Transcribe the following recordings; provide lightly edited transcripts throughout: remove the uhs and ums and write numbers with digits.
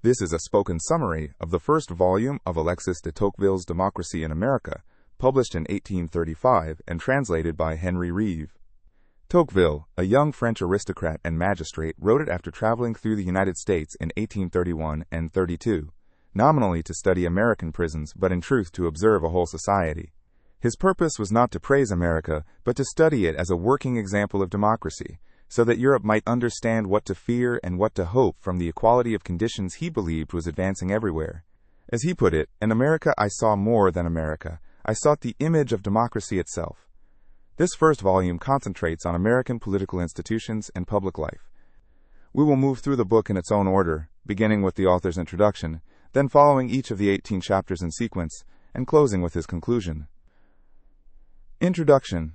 This is a spoken summary of the first volume of Alexis de Tocqueville's Democracy in America, published in 1835 and translated by Henry Reeve. Tocqueville, a young French aristocrat and magistrate, wrote it after traveling through the United States in 1831 and 32, nominally to study American prisons, but in truth to observe a whole society. His purpose was not to praise America, but to study it as a working example of democracy, so that Europe might understand what to fear and what to hope from the equality of conditions he believed was advancing everywhere. As he put it, in America I saw more than America. I sought the image of democracy itself. This first volume concentrates on American political institutions and public life. We will move through the book in its own order, beginning with the author's introduction, then following each of the 18 chapters in sequence, and closing with his conclusion. Introduction.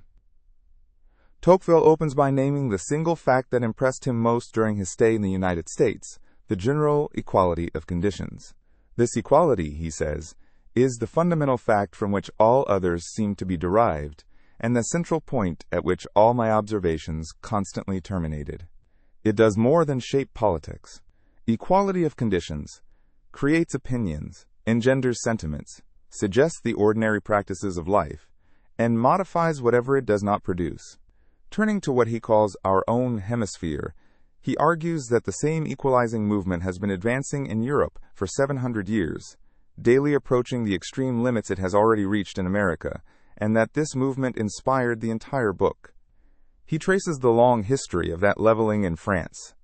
Tocqueville opens by naming the single fact that impressed him most during his stay in the United States, the general equality of conditions. This equality, he says, is the fundamental fact from which all others seem to be derived, and the central point at which all my observations constantly terminated. It does more than shape politics. Equality of conditions creates opinions, engenders sentiments, suggests the ordinary practices of life, and modifies whatever it does not produce. Turning to what he calls our own hemisphere, he argues that the same equalizing movement has been advancing in Europe for 700 years, daily approaching the extreme limits it has already reached in America, and that this movement inspired the entire book. He traces the long history of that leveling in France.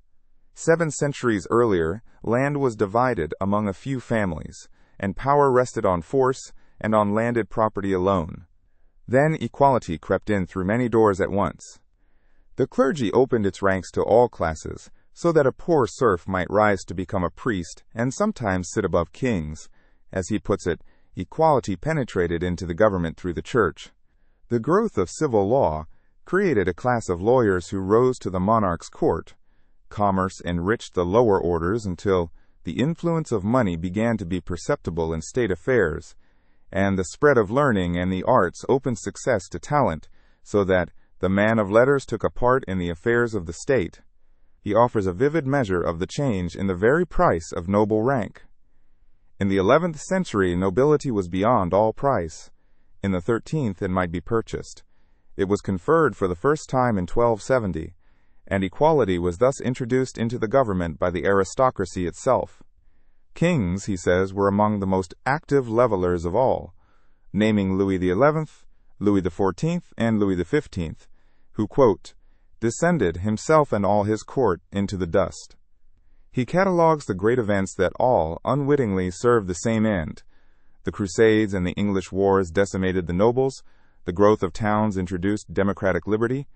7 centuries earlier, land was divided among a few families, and power rested on force and on landed property alone. Then equality crept in through many doors at once. The clergy opened its ranks to all classes, so that a poor serf might rise to become a priest and sometimes sit above kings. As he puts it, equality penetrated into the government through the church. The growth of civil law created a class of lawyers who rose to the monarch's court. Commerce enriched the lower orders until the influence of money began to be perceptible in state affairs, and the spread of learning and the arts opened success to talent, so that the man of letters took a part in the affairs of the state. He offers a vivid measure of the change in the very price of noble rank. In the 11th century, nobility was beyond all price. In the 13th, it might be purchased. It was conferred for the first time in 1270, and equality was thus introduced into the government by the aristocracy itself. Kings, he says, were among the most active levelers of all, naming Louis XI, Louis XIV, and Louis XV, who, quote, descended, himself and all his court, into the dust. He catalogues the great events that all, unwittingly, served the same end. The Crusades and the English wars decimated the nobles, the growth of towns introduced democratic liberty,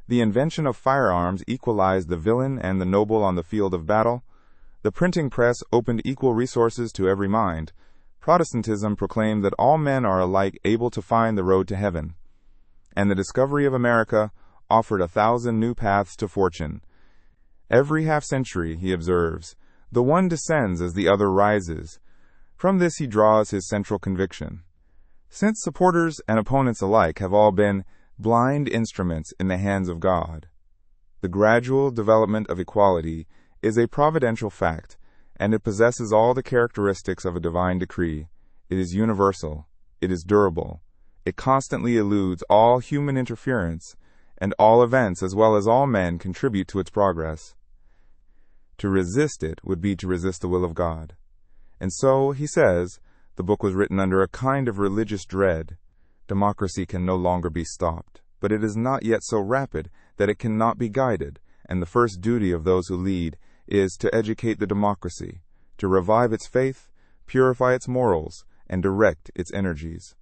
the invention of firearms equalized the villain and the noble on the field of battle, the printing press opened equal resources to every mind. Protestantism proclaimed that all men are alike able to find the road to heaven. And the discovery of America offered 1,000 new paths to fortune. Every half-century, he observes, the one descends as the other rises. From this he draws his central conviction. Since supporters and opponents alike have all been blind instruments in the hands of God, the gradual development of equality is a providential fact, and it possesses all the characteristics of a divine decree. It is universal. It is durable. It constantly eludes all human interference, and all events as well as all men contribute to its progress. To resist it would be to resist the will of God. And so, he says, the book was written under a kind of religious dread. Democracy can no longer be stopped, but it is not yet so rapid that it cannot be guided, and the first duty of those who lead is to educate the democracy, to revive its faith, purify its morals, and direct its energies.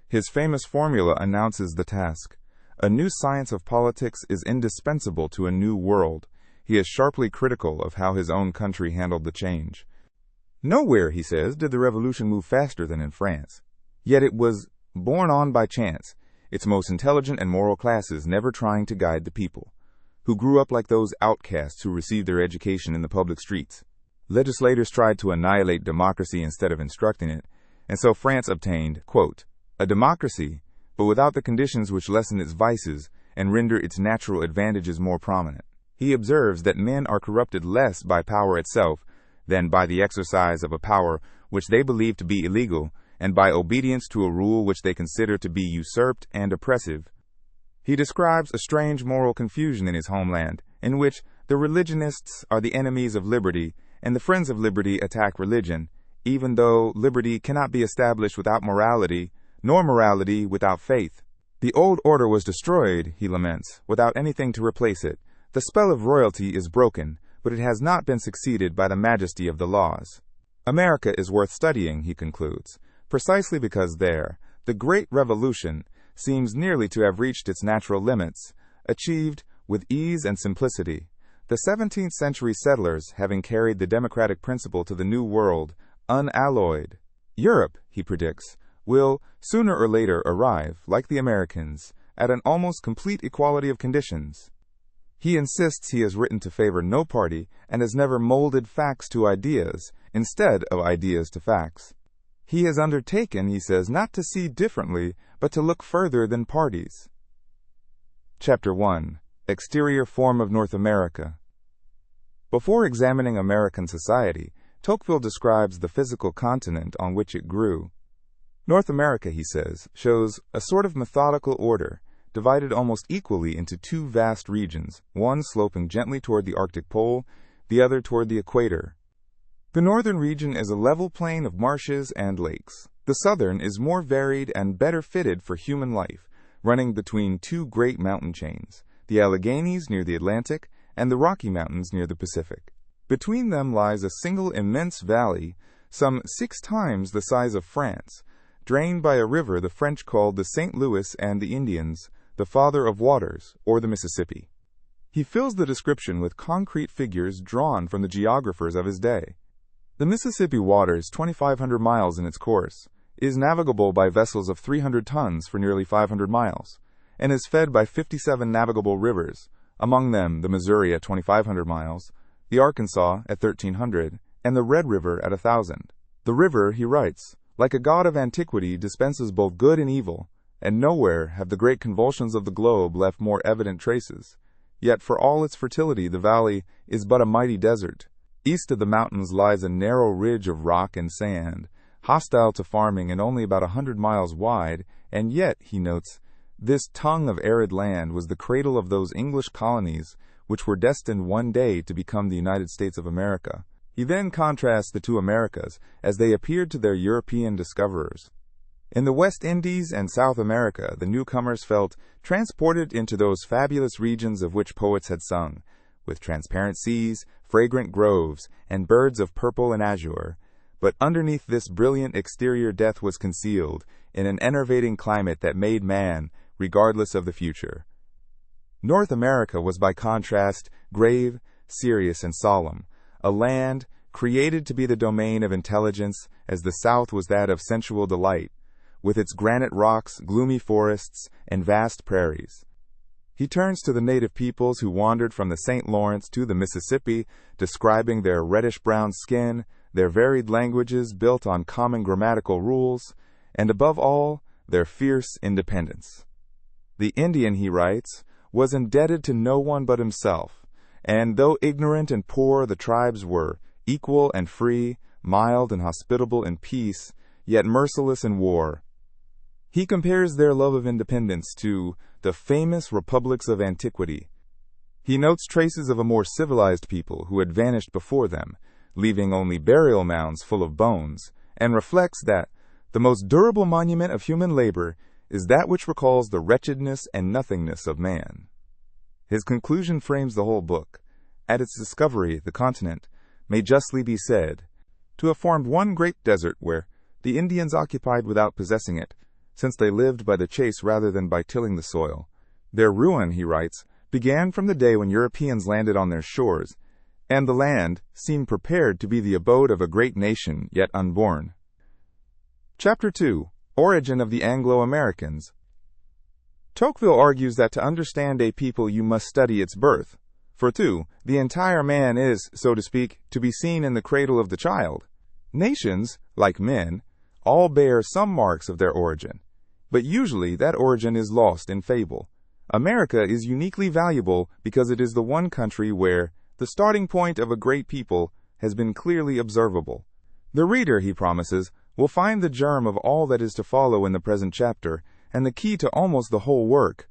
His famous formula announces the task. A new science of politics is indispensable to a new world. He is sharply critical of how his own country handled the change. Nowhere, he says, did the revolution move faster than in France. Yet it was borne on by chance, its most intelligent and moral classes never trying to guide the people, who grew up like those outcasts who received their education in the public streets. Legislators tried to annihilate democracy instead of instructing it, and so France obtained, quote, a democracy, but without the conditions which lessen its vices and render its natural advantages more prominent. He observes that men are corrupted less by power itself than by the exercise of a power which they believe to be illegal, and by obedience to a rule which they consider to be usurped and oppressive. He describes a strange moral confusion in his homeland, in which the religionists are the enemies of liberty, and the friends of liberty attack religion, even though liberty cannot be established without morality, nor morality without faith. The old order was destroyed, he laments, without anything to replace it. The spell of royalty is broken, but it has not been succeeded by the majesty of the laws. America is worth studying, he concludes, precisely because there, the great revolution seems nearly to have reached its natural limits, achieved with ease and simplicity. The 17th century settlers having carried the democratic principle to the New World, unalloyed. Europe, he predicts, will, sooner or later, arrive, like the Americans, at an almost complete equality of conditions. He insists he has written to favor no party and has never molded facts to ideas, instead of ideas to facts. He has undertaken, he says, not to see differently, but to look further than parties. Chapter 1. Exterior Form of North America. Before examining American society, Tocqueville describes the physical continent on which it grew. North America, he says, shows a sort of methodical order, divided almost equally into two vast regions, one sloping gently toward the Arctic Pole, the other toward the equator. The northern region is a level plain of marshes and lakes. The southern is more varied and better fitted for human life, running between two great mountain chains, the Alleghenies near the Atlantic and the Rocky Mountains near the Pacific. Between them lies a single immense valley, some 6 times the size of France, drained by a river the French called the St. Louis and the Indians, the Father of Waters, or the Mississippi. He fills the description with concrete figures drawn from the geographers of his day. The Mississippi waters 2,500 miles in its course, is navigable by vessels of 300 tons for nearly 500 miles, and is fed by 57 navigable rivers, among them the Missouri at 2,500 miles, the Arkansas at 1,300, and the Red River at 1,000. The river, he writes, like a god of antiquity, dispenses both good and evil, and nowhere have the great convulsions of the globe left more evident traces. Yet for all its fertility the valley is but a mighty desert. East of the mountains lies a narrow ridge of rock and sand, hostile to farming and only about 100 miles wide, and yet, he notes, this tongue of arid land was the cradle of those English colonies which were destined one day to become the United States of America. He then contrasts the two Americas as they appeared to their European discoverers. In the West Indies and South America, the newcomers felt transported into those fabulous regions of which poets had sung, with transparent seas, fragrant groves, and birds of purple and azure. But underneath this brilliant exterior death was concealed, in an enervating climate that made man, regardless of the future. North America was by contrast grave, serious, and solemn, a land created to be the domain of intelligence as the South was that of sensual delight, with its granite rocks, gloomy forests, and vast prairies. He turns to the native peoples who wandered from the St. Lawrence to the Mississippi, describing their reddish-brown skin, their varied languages built on common grammatical rules, and above all, their fierce independence. The Indian, he writes, was indebted to no one but himself, and though ignorant and poor, the tribes were equal and free, mild and hospitable in peace, yet merciless in war. He compares their love of independence to the famous republics of antiquity. He notes traces of a more civilized people who had vanished before them, leaving only burial mounds full of bones, and reflects that the most durable monument of human labor is that which recalls the wretchedness and nothingness of man. His conclusion frames the whole book. At its discovery, the continent may justly be said to have formed one great desert where the Indians occupied without possessing it, since they lived by the chase rather than by tilling the soil. Their ruin, he writes, began from the day when Europeans landed on their shores, and the land seemed prepared to be the abode of a great nation yet unborn. Chapter 2. Origin of the Anglo-Americans. Tocqueville argues that to understand a people you must study its birth. For 2, the entire man is, so to speak, to be seen in the cradle of the child. Nations, like men, all bear some marks of their origin, but usually that origin is lost in fable. America is uniquely valuable because it is the one country where the starting point of a great people has been clearly observable. The reader, he promises, will find the germ of all that is to follow in the present chapter, and the key to almost the whole work.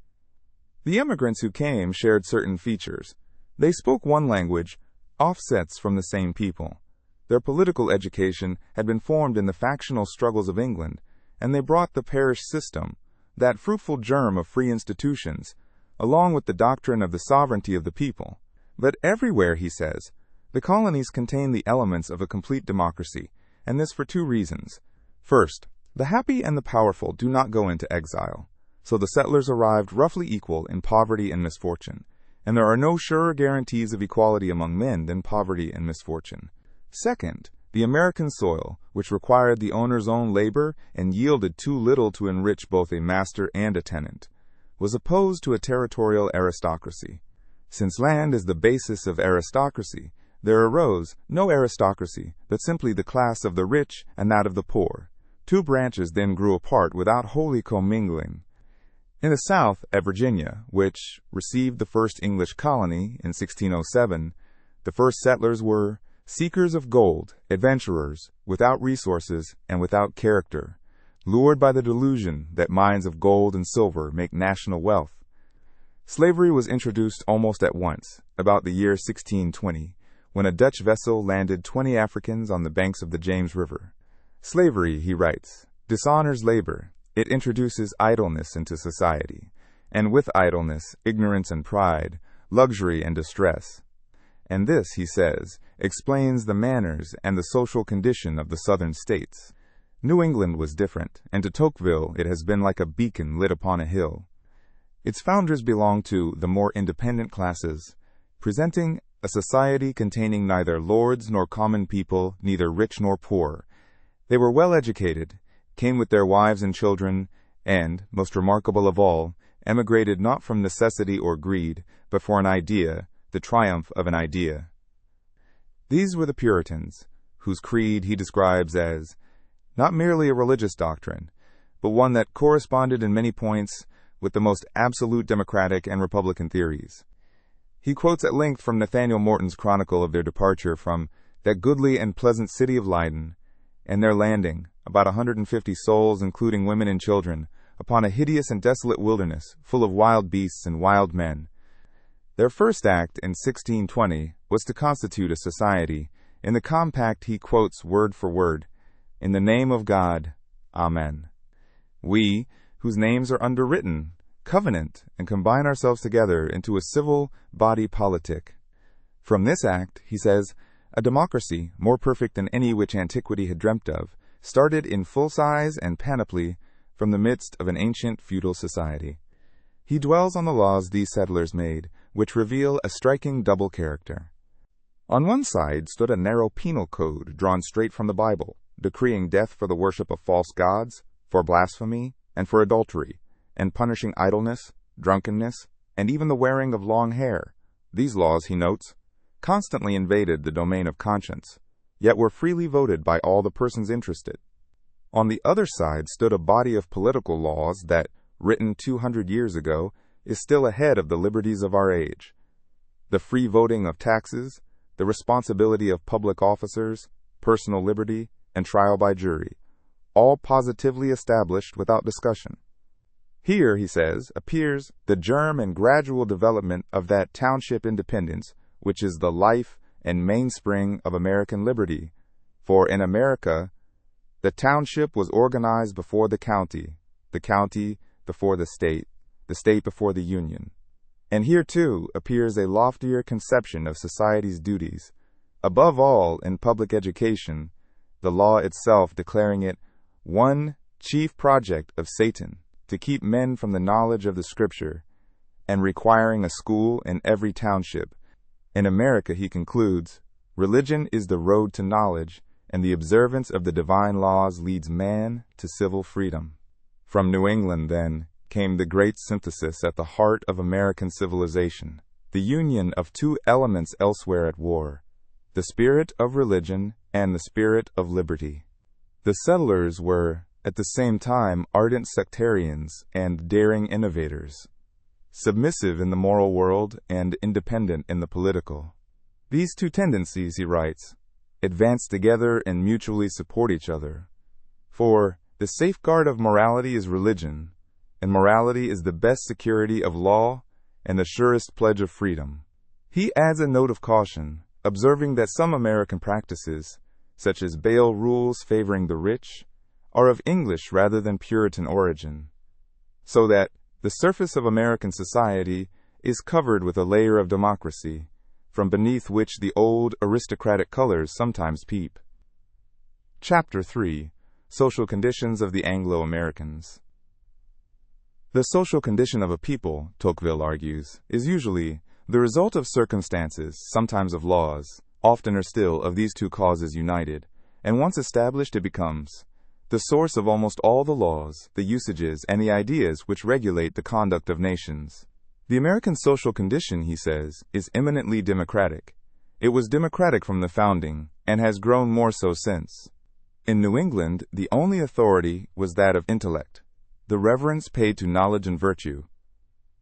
The immigrants who came shared certain features. They spoke one language, offsets from the same people. Their political education had been formed in the factional struggles of England, and they brought the parish system, that fruitful germ of free institutions, along with the doctrine of the sovereignty of the people. But everywhere, he says, the colonies contain the elements of a complete democracy, and this for two reasons. First, the happy and the powerful do not go into exile, so the settlers arrived roughly equal in poverty and misfortune, and there are no surer guarantees of equality among men than poverty and misfortune. Second, the American soil, which required the owner's own labor and yielded too little to enrich both a master and a tenant, was opposed to a territorial aristocracy. Since land is the basis of aristocracy, there arose no aristocracy, but simply the class of the rich and that of the poor. Two branches then grew apart without wholly commingling. In the South, at Virginia, which received the first English colony in 1607, the first settlers were seekers of gold, adventurers, without resources and without character, lured by the delusion that mines of gold and silver make national wealth. Slavery was introduced almost at once, about the year 1620, when a Dutch vessel landed 20 Africans on the banks of the James River. Slavery, he writes, dishonors labor. It introduces idleness into society, and with idleness, ignorance and pride, luxury and distress. And this, he says, explains the manners and the social condition of the southern states. New England was different, and to Tocqueville it has been like a beacon lit upon a hill. Its founders belonged to the more independent classes, presenting a society containing neither lords nor common people, neither rich nor poor. They were well educated, came with their wives and children, and, most remarkable of all, emigrated not from necessity or greed, but for an idea, the triumph of an idea. These were the Puritans, whose creed he describes as not merely a religious doctrine, but one that corresponded in many points with the most absolute democratic and republican theories. He quotes at length from Nathaniel Morton's chronicle of their departure from that goodly and pleasant city of Leyden, and their landing, about 150 souls, including women and children, upon a hideous and desolate wilderness, full of wild beasts and wild men. Their first act in 1620 was to constitute a society. In the compact he quotes word for word, "In the name of God, Amen. We, whose names are underwritten, covenant and combine ourselves together into a civil body politic." From this act, he says, a democracy, more perfect than any which antiquity had dreamt of, started in full size and panoply from the midst of an ancient feudal society. He dwells on the laws these settlers made, which reveal a striking double character. On one side stood a narrow penal code drawn straight from the Bible, decreeing death for the worship of false gods, for blasphemy, and for adultery, and punishing idleness, drunkenness, and even the wearing of long hair. These laws, he notes, constantly invaded the domain of conscience, yet were freely voted by all the persons interested. On the other side stood a body of political laws that, written 200 years ago, is still ahead of the liberties of our age. The free voting of taxes, the responsibility of public officers, personal liberty, and trial by jury, all positively established without discussion. Here, he says, appears the germ and gradual development of that township independence which is the life and mainspring of American liberty. For in America, the township was organized before the county before the state before the union. And here, too, appears a loftier conception of society's duties. Above all, in public education, the law itself declaring it one chief project of Satan, to keep men from the knowledge of the Scripture, and requiring a school in every township. In America, he concludes, religion is the road to knowledge, and the observance of the divine laws leads man to civil freedom. From New England, then, came the great synthesis at the heart of American civilization, the union of two elements elsewhere at war, the spirit of religion and the spirit of liberty. The settlers were, at the same time, ardent sectarians and daring innovators, submissive in the moral world and independent in the political. These two tendencies, he writes, advance together and mutually support each other. For the safeguard of morality is religion, and morality is the best security of law and the surest pledge of freedom. He adds a note of caution, observing that some American practices, such as bail rules favoring the rich, are of English rather than Puritan origin, so that the surface of American society is covered with a layer of democracy, from beneath which the old aristocratic colors sometimes peep. Chapter 3. Social Conditions of the Anglo-Americans. The social condition of a people, Tocqueville argues, is usually the result of circumstances, sometimes of laws, oftener still of these two causes united, and once established it becomes the source of almost all the laws, the usages, and the ideas which regulate the conduct of nations. The American social condition, he says, is eminently democratic. It was democratic from the founding, and has grown more so since. In New England, the only authority was that of intellect, the reverence paid to knowledge and virtue.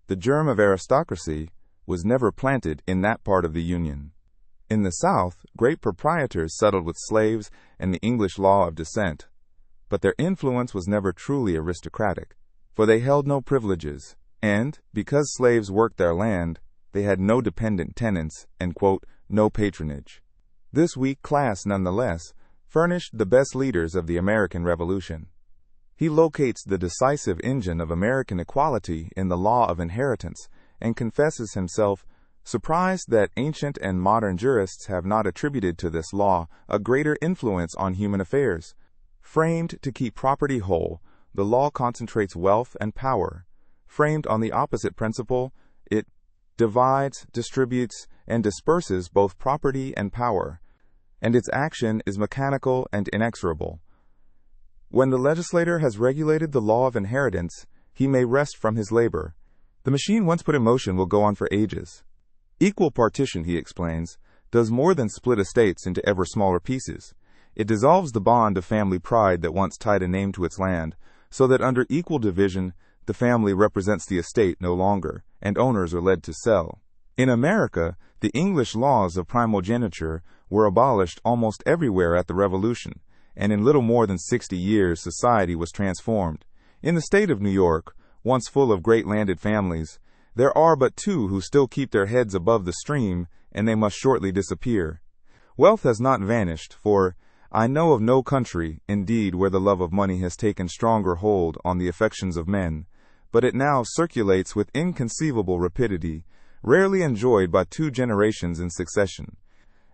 The germ of aristocracy was never planted in that part of the Union. In the South, great proprietors settled with slaves and the English law of dissent, but their influence was never truly aristocratic, for they held no privileges, and, because slaves worked their land, they had no dependent tenants and, quote, no patronage. This weak class, nonetheless, furnished the best leaders of the American Revolution. He locates the decisive engine of American equality in the law of inheritance, and confesses himself surprised that ancient and modern jurists have not attributed to this law a greater influence on human affairs. Framed to keep property whole, the law concentrates wealth and power. Framed on the opposite principle, it divides, distributes, and disperses both property and power, and its action is mechanical and inexorable. When the legislator has regulated the law of inheritance, he may rest from his labor. The machine once put in motion will go on for ages. Equal partition, he explains, does more than split estates into ever smaller pieces. It dissolves the bond of family pride that once tied a name to its land, so that under equal division, the family represents the estate no longer, and owners are led to sell. In America, the English laws of primogeniture were abolished almost everywhere at the Revolution, and in little more than 60 years society was transformed. In the state of New York, once full of great landed families, there are but two who still keep their heads above the stream, and they must shortly disappear. Wealth has not vanished, for I know of no country, indeed, where the love of money has taken stronger hold on the affections of men, but it now circulates with inconceivable rapidity, rarely enjoyed by 2 generations in succession.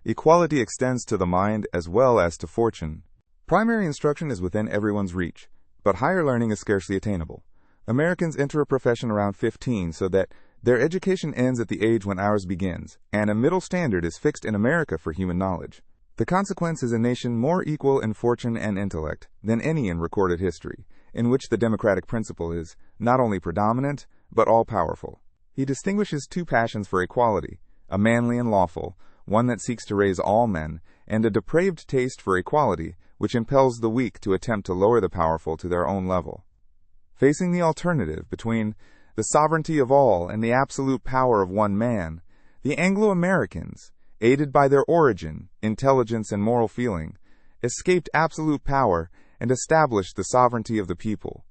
Equality extends to the mind as well as to fortune. Primary instruction is within everyone's reach, but higher learning is scarcely attainable. Americans enter a profession around 15 so that their education ends at the age when ours begins, and a middle standard is fixed in America for human knowledge. The consequence is a nation more equal in fortune and intellect than any in recorded history, in which the democratic principle is not only predominant, but all-powerful. He distinguishes 2 passions for equality, a manly and lawful, one that seeks to raise all men, and a depraved taste for equality, which impels the weak to attempt to lower the powerful to their own level. Facing the alternative between the sovereignty of all and the absolute power of one man, the Anglo-Americans, aided by their origin, intelligence, and moral feeling, escaped absolute power and established the sovereignty of the people.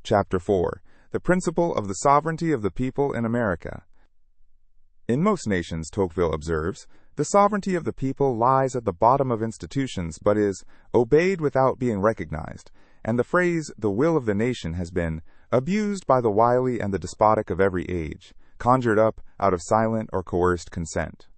Chapter 4. The Principle of the Sovereignty of the People in America. In most nations, Tocqueville observes, the sovereignty of the people lies at the bottom of institutions but is obeyed without being recognized, and the phrase, the will of the nation, has been abused by the wily and the despotic of every age, conjured up out of silent or coerced consent.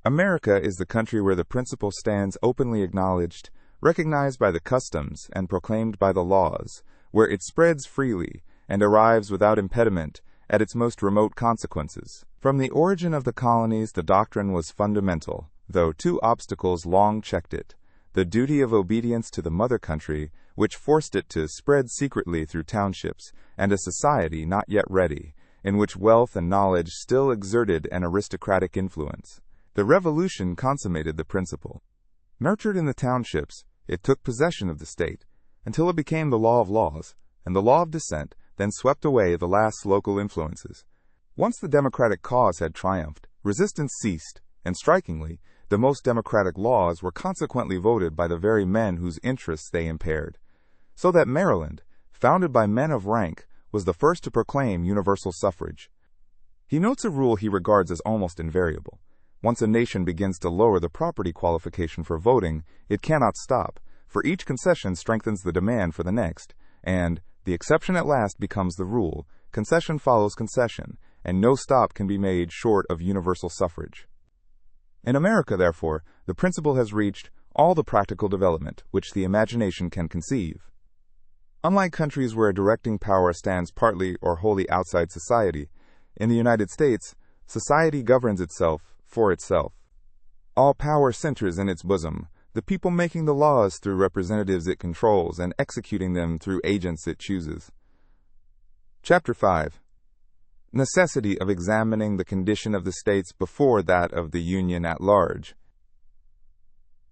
America is the country where the principle stands openly acknowledged, recognized by the customs, and proclaimed by the laws, where it spreads freely and arrives without impediment at its most remote consequences. From the origin of the colonies, the doctrine was fundamental, though 2 obstacles long checked it: the duty of obedience to the mother country, which forced it to spread secretly through townships, and a society not yet ready, in which wealth and knowledge still exerted an aristocratic influence. The Revolution consummated the principle. Nurtured in the townships, it took possession of the state, until it became the law of laws, and the law of dissent then swept away the last local influences. Once the democratic cause had triumphed, resistance ceased, and strikingly, The most democratic laws were consequently voted by the very men whose interests they impaired. So that Maryland, founded by men of rank, was the first to proclaim universal suffrage. He notes a rule he regards as almost invariable. Once a nation begins to lower the property qualification for voting, it cannot stop, for each concession strengthens the demand for the next, and the exception at last becomes the rule. Concession follows concession, and no stop can be made short of universal suffrage. In America, therefore, the principle has reached all the practical development which the imagination can conceive. Unlike countries where a directing power stands partly or wholly outside society, in the United States, society governs itself for itself. All power centers in its bosom, the people making the laws through representatives it controls and executing them through agents it chooses. Chapter 5. Necessity of examining the condition of the states before that of the Union at large.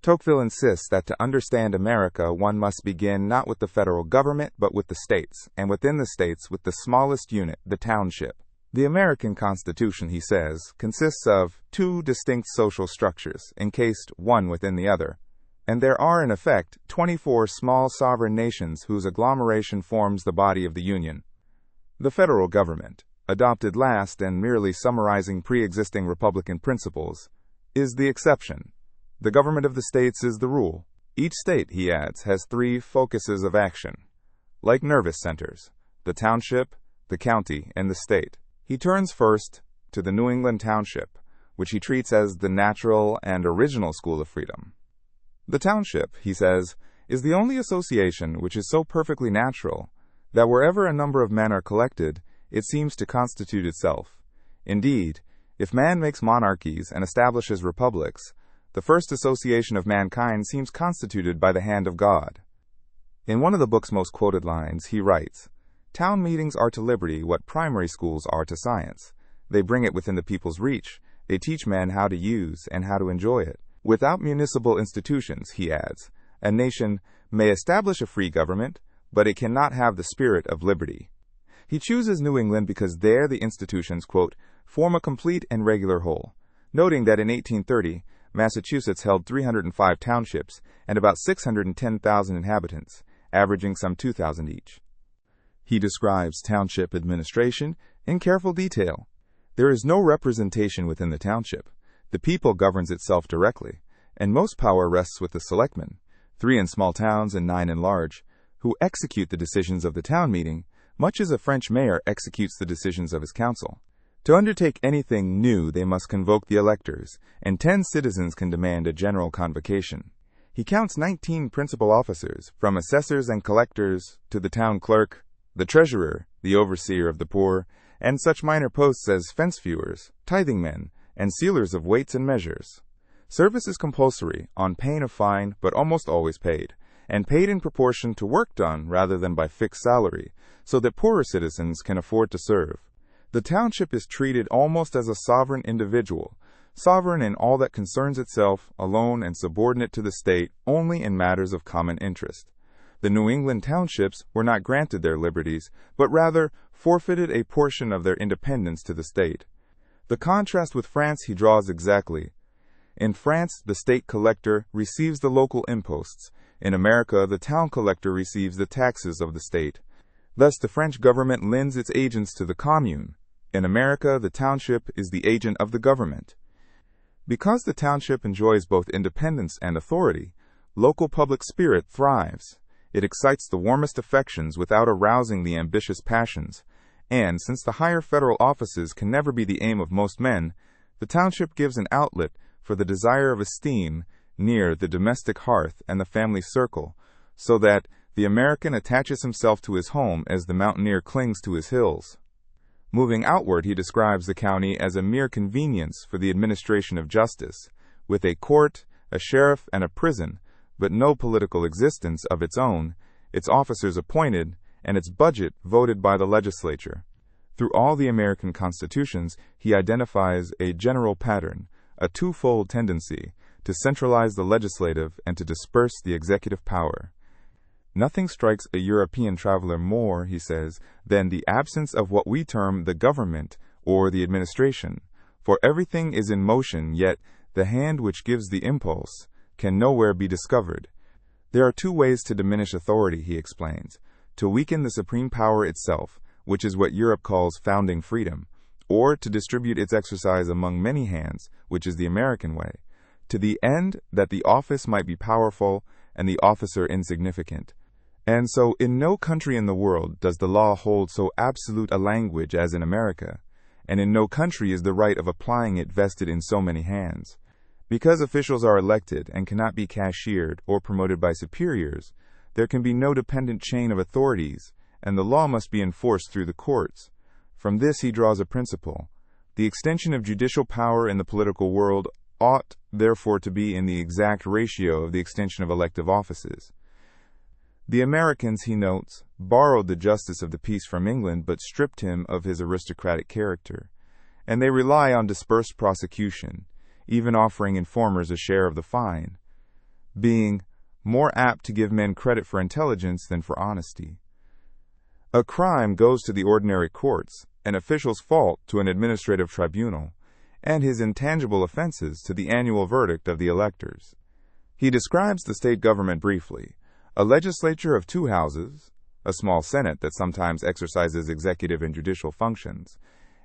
Tocqueville insists that to understand America one must begin not with the federal government but with the states, and within the states with the smallest unit, the township. The American Constitution, he says, consists of two distinct social structures, encased one within the other, and there are in effect 24 small sovereign nations whose agglomeration forms the body of the Union. The federal government, adopted last and merely summarizing pre-existing republican principles, is the exception. The government of the states is the rule. Each state, he adds, has 3 focuses of action, like nervous centers: the township, the county, and the state. He turns first to the New England township, which he treats as the natural and original school of freedom. The township, he says, is the only association which is so perfectly natural that wherever a number of men are collected, it seems to constitute itself. Indeed, if man makes monarchies and establishes republics, the first association of mankind seems constituted by the hand of God. In one of the book's most quoted lines, he writes, "Town meetings are to liberty what primary schools are to science. They bring it within the people's reach. They teach men how to use and how to enjoy it. Without municipal institutions," he adds, "a nation may establish a free government, but it cannot have the spirit of liberty." He chooses New England because there the institutions, quote, "form a complete and regular whole," noting that in 1830, Massachusetts held 305 townships and about 610,000 inhabitants, averaging some 2,000 each. He describes township administration in careful detail. There is no representation within the township. The people governs itself directly, and most power rests with the selectmen, 3 in small towns and 9 in large, who execute the decisions of the town meeting, much as a French mayor executes the decisions of his council. To undertake anything new, they must convoke the electors, and 10 citizens can demand a general convocation. He counts 19 principal officers, from assessors and collectors to the town clerk, the treasurer, the overseer of the poor, and such minor posts as fence viewers, tithing men, and sealers of weights and measures. Service is compulsory, on pain of fine, but almost always paid, and paid in proportion to work done rather than by fixed salary, so that poorer citizens can afford to serve. The township is treated almost as a sovereign individual, sovereign in all that concerns itself, alone and subordinate to the state only in matters of common interest. The New England townships were not granted their liberties, but rather forfeited a portion of their independence to the state. The contrast with France he draws exactly. In France, the state collector receives the local imposts. In America, the town collector receives the taxes of the state. Thus, the French government lends its agents to the commune. In America, the township is the agent of the government. Because the township enjoys both independence and authority, local public spirit thrives. It excites the warmest affections without arousing the ambitious passions, and since the higher federal offices can never be the aim of most men, the township gives an outlet for the desire of esteem near the domestic hearth and the family circle, so that the American attaches himself to his home as the mountaineer clings to his hills. Moving outward, he describes the county as a mere convenience for the administration of justice, with a court, a sheriff, and a prison, but no political existence of its own, its officers appointed, and its budget voted by the legislature. Through all the American constitutions, he identifies a general pattern, a twofold tendency, to centralize the legislative and to disperse the executive power. Nothing strikes a European traveler more, he says, than the absence of what we term the government or the administration, for everything is in motion, yet The hand which gives the impulse can nowhere be discovered. There are two ways to diminish authority, he explains: to weaken the supreme power itself, which is what Europe calls founding freedom, or to distribute its exercise among many hands, which is the American way, to the end that the office might be powerful and the officer insignificant. And so in no country in the world does the law hold so absolute a language as in America, and in no country is the right of applying it vested in so many hands. Because officials are elected and cannot be cashiered or promoted by superiors, there can be no dependent chain of authorities, and the law must be enforced through the courts. From this he draws a principle: the extension of judicial power in the political world ought, therefore, to be in the exact ratio of the extension of elective offices. The Americans, he notes, borrowed the justice of the peace from England but stripped him of his aristocratic character, and they rely on dispersed prosecution, even offering informers a share of the fine, being more apt to give men credit for intelligence than for honesty. A crime goes to the ordinary courts, an official's fault to an administrative tribunal, and his intangible offenses to the annual verdict of the electors. He describes the state government briefly: a legislature of 2 houses, a small senate that sometimes exercises executive and judicial functions,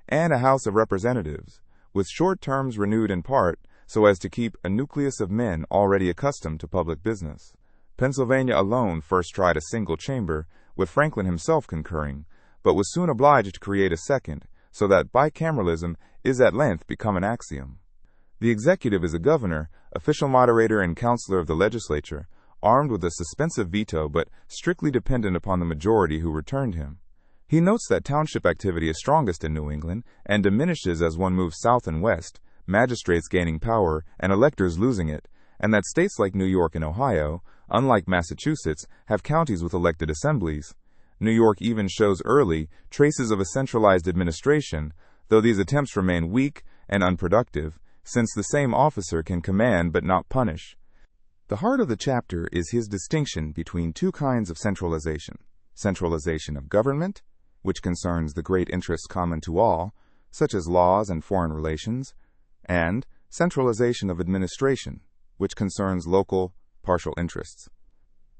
and a House of Representatives, with short terms renewed in part so as to keep a nucleus of men already accustomed to public business. Pennsylvania alone first tried a single chamber, with Franklin himself concurring, but was soon obliged to create a second, so that bicameralism is at length become an axiom. The executive is a governor, official moderator and counselor of the legislature, armed with a suspensive veto but strictly dependent upon the majority who returned him. He notes that township activity is strongest in New England and diminishes as one moves south and west, magistrates gaining power and electors losing it, and that states like New York and Ohio, unlike Massachusetts, have counties with elected assemblies. New York even shows early traces of a centralized administration, though these attempts remain weak and unproductive, since the same officer can command but not punish. The heart of the chapter is his distinction between 2 kinds of centralization: centralization of government, which concerns the great interests common to all, such as laws and foreign relations, and centralization of administration, which concerns local, partial interests.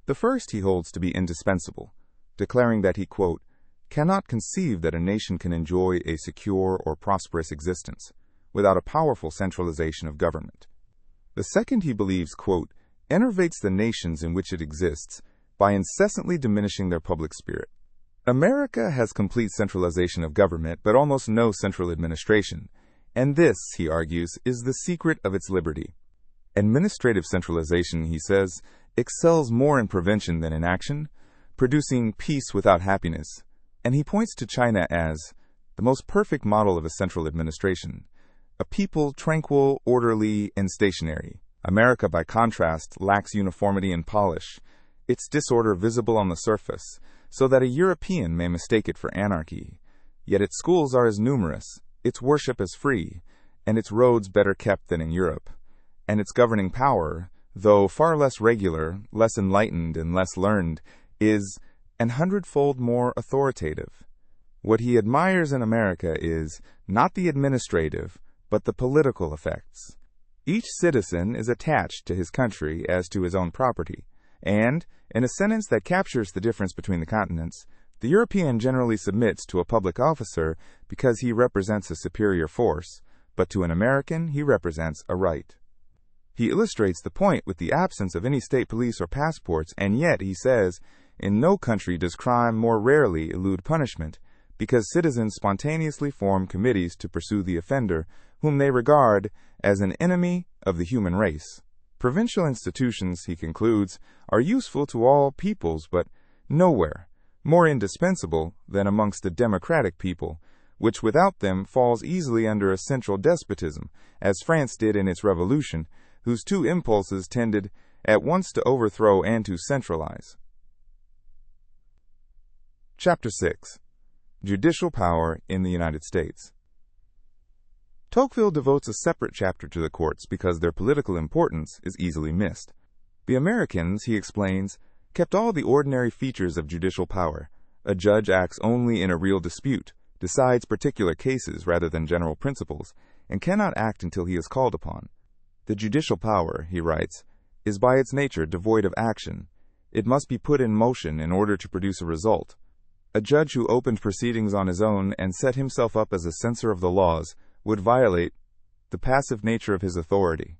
The first he holds to be indispensable, declaring that he, quote, cannot conceive that a nation can enjoy a secure or prosperous existence without a powerful centralization of government. The second he believes, quote, enervates the nations in which it exists by incessantly diminishing their public spirit. America has complete centralization of government, but almost no central administration, and this, he argues, is the secret of its liberty. Administrative centralization, he says, excels more in prevention than in action, producing peace without happiness, and he points to China as the most perfect model of a central administration, a people tranquil, orderly, and stationary. America, by contrast, lacks uniformity and polish, its disorder visible on the surface, so that a European may mistake it for anarchy. Yet its schools are as numerous, its worship as free, and its roads better kept than in Europe. And its governing power, though far less regular, less enlightened, and less learned, is an hundredfold more authoritative. What he admires in America is not the administrative, but the political effects. Each citizen is attached to his country as to his own property, and, in a sentence that captures the difference between the continents, the European generally submits to a public officer because he represents a superior force, but to an American he represents a right. He illustrates the point with the absence of any state police or passports, and yet, he says, in no country does crime more rarely elude punishment, because citizens spontaneously form committees to pursue the offender, whom they regard as an enemy of the human race. Provincial institutions, he concludes, are useful to all peoples, but nowhere more indispensable than amongst a democratic people, which without them falls easily under a central despotism, as France did in its revolution, whose 2 impulses tended at once to overthrow and to centralize. Chapter 6. Judicial Power in the United States. Tocqueville devotes a separate chapter to the courts because their political importance is easily missed. The Americans, he explains, kept all the ordinary features of judicial power. A judge acts only in a real dispute, decides particular cases rather than general principles, and cannot act until he is called upon. The judicial power, he writes, is by its nature devoid of action. It must be put in motion in order to produce a result. A judge who opened proceedings on his own and set himself up as a censor of the laws would violate the passive nature of his authority.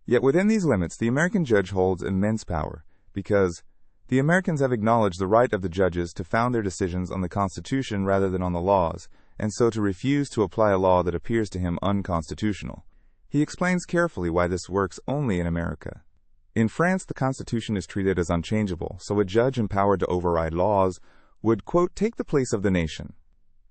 Yet within these limits, the American judge holds immense power, because the Americans have acknowledged the right of the judges to found their decisions on the Constitution rather than on the laws, and so to refuse to apply a law that appears to him unconstitutional. He explains carefully why this works only in America. In France, the Constitution is treated as unchangeable, so a judge empowered to override laws would, quote, take the place of the nation.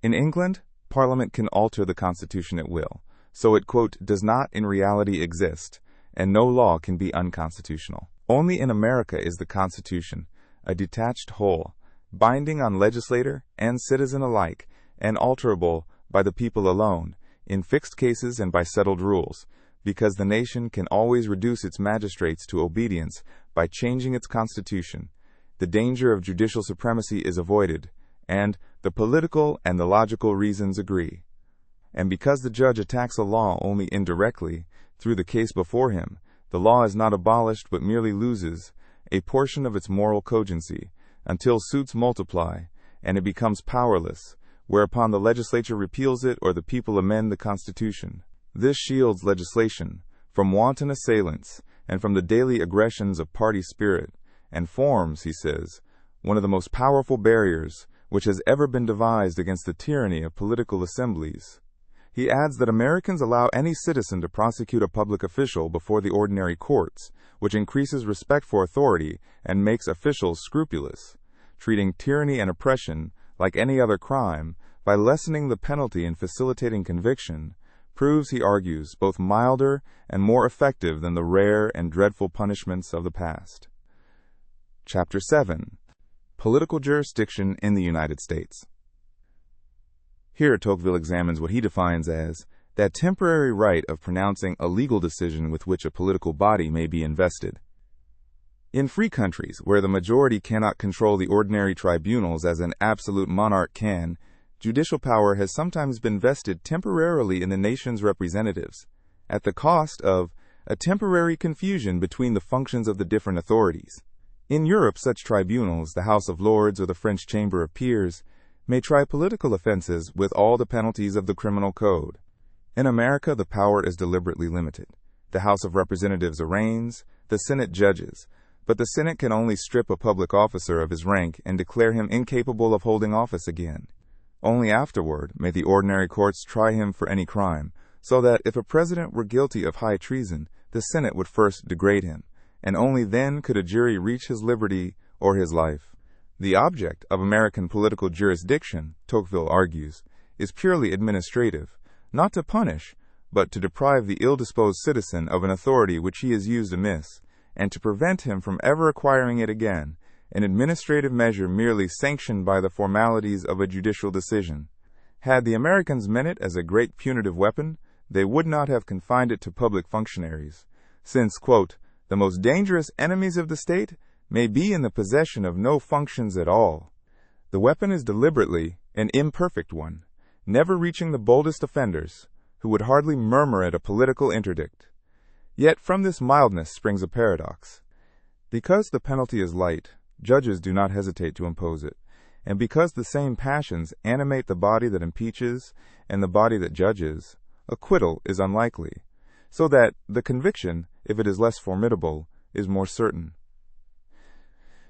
In England, Parliament can alter the Constitution at will, so it, quote, does not in reality exist, and no law can be unconstitutional. Only in America is the Constitution a detached whole, binding on legislator and citizen alike, and alterable by the people alone, in fixed cases and by settled rules, because the nation can always reduce its magistrates to obedience by changing its constitution. The danger of judicial supremacy is avoided, and the political and the logical reasons agree. And because the judge attacks a law only indirectly, through the case before him, the law is not abolished but merely loses a portion of its moral cogency, until suits multiply, and it becomes powerless, whereupon the legislature repeals it or the people amend the Constitution. This shields legislation from wanton assailants and from the daily aggressions of party spirit, and forms, he says, one of the most powerful barriers which has ever been devised against the tyranny of political assemblies. He adds that Americans allow any citizen to prosecute a public official before the ordinary courts, which increases respect for authority and makes officials scrupulous, treating tyranny and oppression like any other crime by lessening the penalty and facilitating conviction, proves, he argues, both milder and more effective than the rare and dreadful punishments of the past. Chapter 7. Political Jurisdiction in the United States. Here, Tocqueville examines what he defines as that temporary right of pronouncing a legal decision with which a political body may be invested. In free countries, where the majority cannot control the ordinary tribunals as an absolute monarch can, judicial power has sometimes been vested temporarily in the nation's representatives, at the cost of a temporary confusion between the functions of the different authorities. In Europe, such tribunals, the House of Lords or the French Chamber of Peers, may try political offenses with all the penalties of the criminal code. In America, the power is deliberately limited. The House of Representatives arraigns, the Senate judges, but the Senate can only strip a public officer of his rank and declare him incapable of holding office again. Only afterward may the ordinary courts try him for any crime, so that if a president were guilty of high treason, the Senate would first degrade him, and only then could a jury reach his liberty or his life. The object of American political jurisdiction, Tocqueville argues, is purely administrative, not to punish, but to deprive the ill-disposed citizen of an authority which he has used amiss, and to prevent him from ever acquiring it again, an administrative measure merely sanctioned by the formalities of a judicial decision. Had the Americans meant it as a great punitive weapon, they would not have confined it to public functionaries, since, quote, the most dangerous enemies of the state may be in the possession of no functions at all. The weapon is deliberately an imperfect one, never reaching the boldest offenders, who would hardly murmur at a political interdict. Yet from this mildness springs a paradox. Because the penalty is light, judges do not hesitate to impose it, and because the same passions animate the body that impeaches and the body that judges, acquittal is unlikely, so that the conviction, if it is less formidable, is more certain.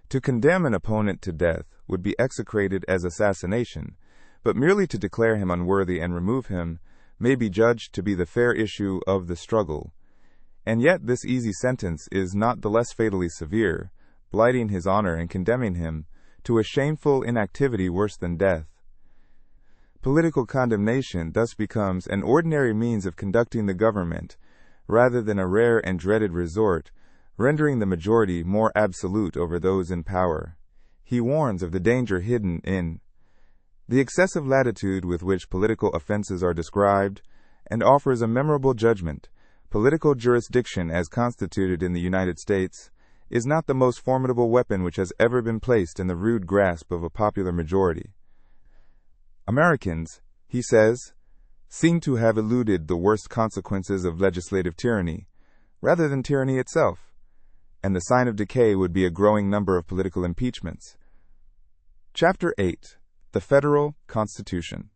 To condemn an opponent to death would be execrated as assassination, but merely to declare him unworthy and remove him may be judged to be the fair issue of the struggle. And yet this easy sentence is not the less fatally severe, blighting his honor and condemning him to a shameful inactivity worse than death. Political condemnation thus becomes an ordinary means of conducting the government, rather than a rare and dreaded resort, rendering the majority more absolute over those in power. He warns of the danger hidden in the excessive latitude with which political offenses are described, and offers a memorable judgment. Political jurisdiction, as constituted in the United States, is not the most formidable weapon which has ever been placed in the rude grasp of a popular majority. Americans, he says, seem to have eluded the worst consequences of legislative tyranny, rather than tyranny itself, and the sign of decay would be a growing number of political impeachments. Chapter 8. The Federal Constitution.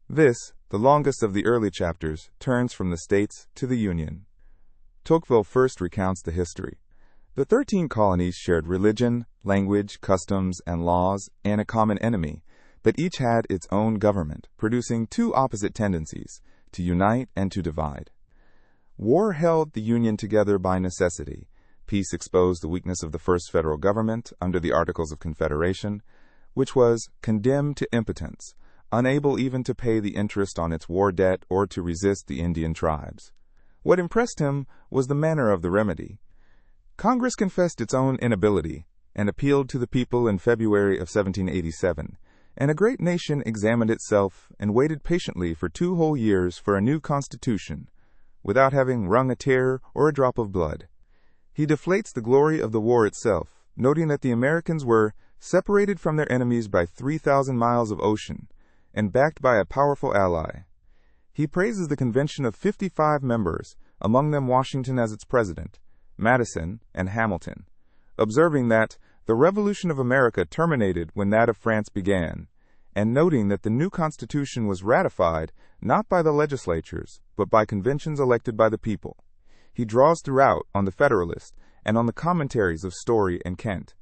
This, the longest of the early chapters, turns from the states to the Union. Tocqueville first recounts the history. The 13 colonies shared religion, language, customs, and laws, and a common enemy, but each had its own government, producing two opposite tendencies, to unite and to divide. War held the Union together by necessity. Peace exposed the weakness of the first federal government under the Articles of Confederation, which was condemned to impotence, unable even to pay the interest on its war debt or to resist the Indian tribes. What impressed him was the manner of the remedy. Congress confessed its own inability and appealed to the people in February of 1787, and a great nation examined itself and waited patiently for 2 whole years for a new constitution, without having wrung a tear or a drop of blood. He deflates the glory of the war itself, noting that the Americans were separated from their enemies by 3,000 miles of ocean, and backed by a powerful ally. He praises the convention of 55 members, among them Washington as its president, Madison, and Hamilton, observing that the Revolution of America terminated when that of France began, and noting that the new Constitution was ratified not by the legislatures, but by conventions elected by the people. He draws throughout on the Federalist and on the commentaries of Story and Kent.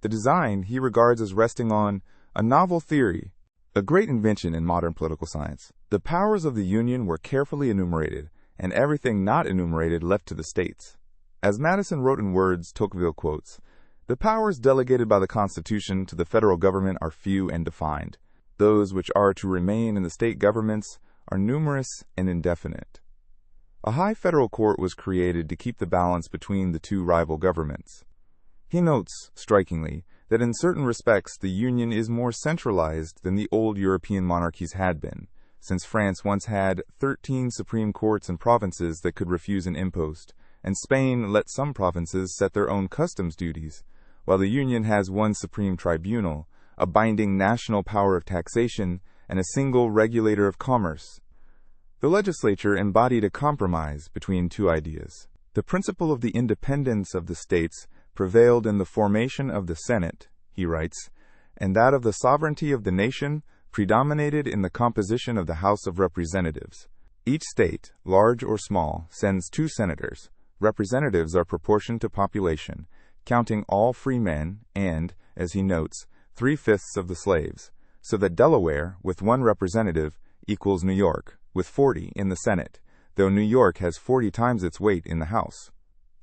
The design he regards as resting on a novel theory, a great invention in modern political science. The powers of the Union were carefully enumerated, and everything not enumerated left to the states. As Madison wrote in words Tocqueville quotes, "The powers delegated by the Constitution to the federal government are few and defined. Those which are to remain in the state governments are numerous and indefinite." A high federal court was created to keep the balance between the two rival governments. He notes, strikingly, that in certain respects the Union is more centralized than the old European monarchies had been, since France once had 13 supreme courts and provinces that could refuse an impost, and Spain let some provinces set their own customs duties, while the Union has one supreme tribunal, a binding national power of taxation, and a single regulator of commerce. The legislature embodied a compromise between two ideas. The principle of the independence of the states prevailed in the formation of the Senate, he writes, and that of the sovereignty of the nation predominated in the composition of the House of Representatives. Each state, large or small, sends 2 senators. Representatives are proportioned to population, counting all free men and, as he notes, 3/5 of the slaves, so that Delaware, with 1 representative, equals New York, with 40 in the Senate, though New York has 40 times its weight in the House.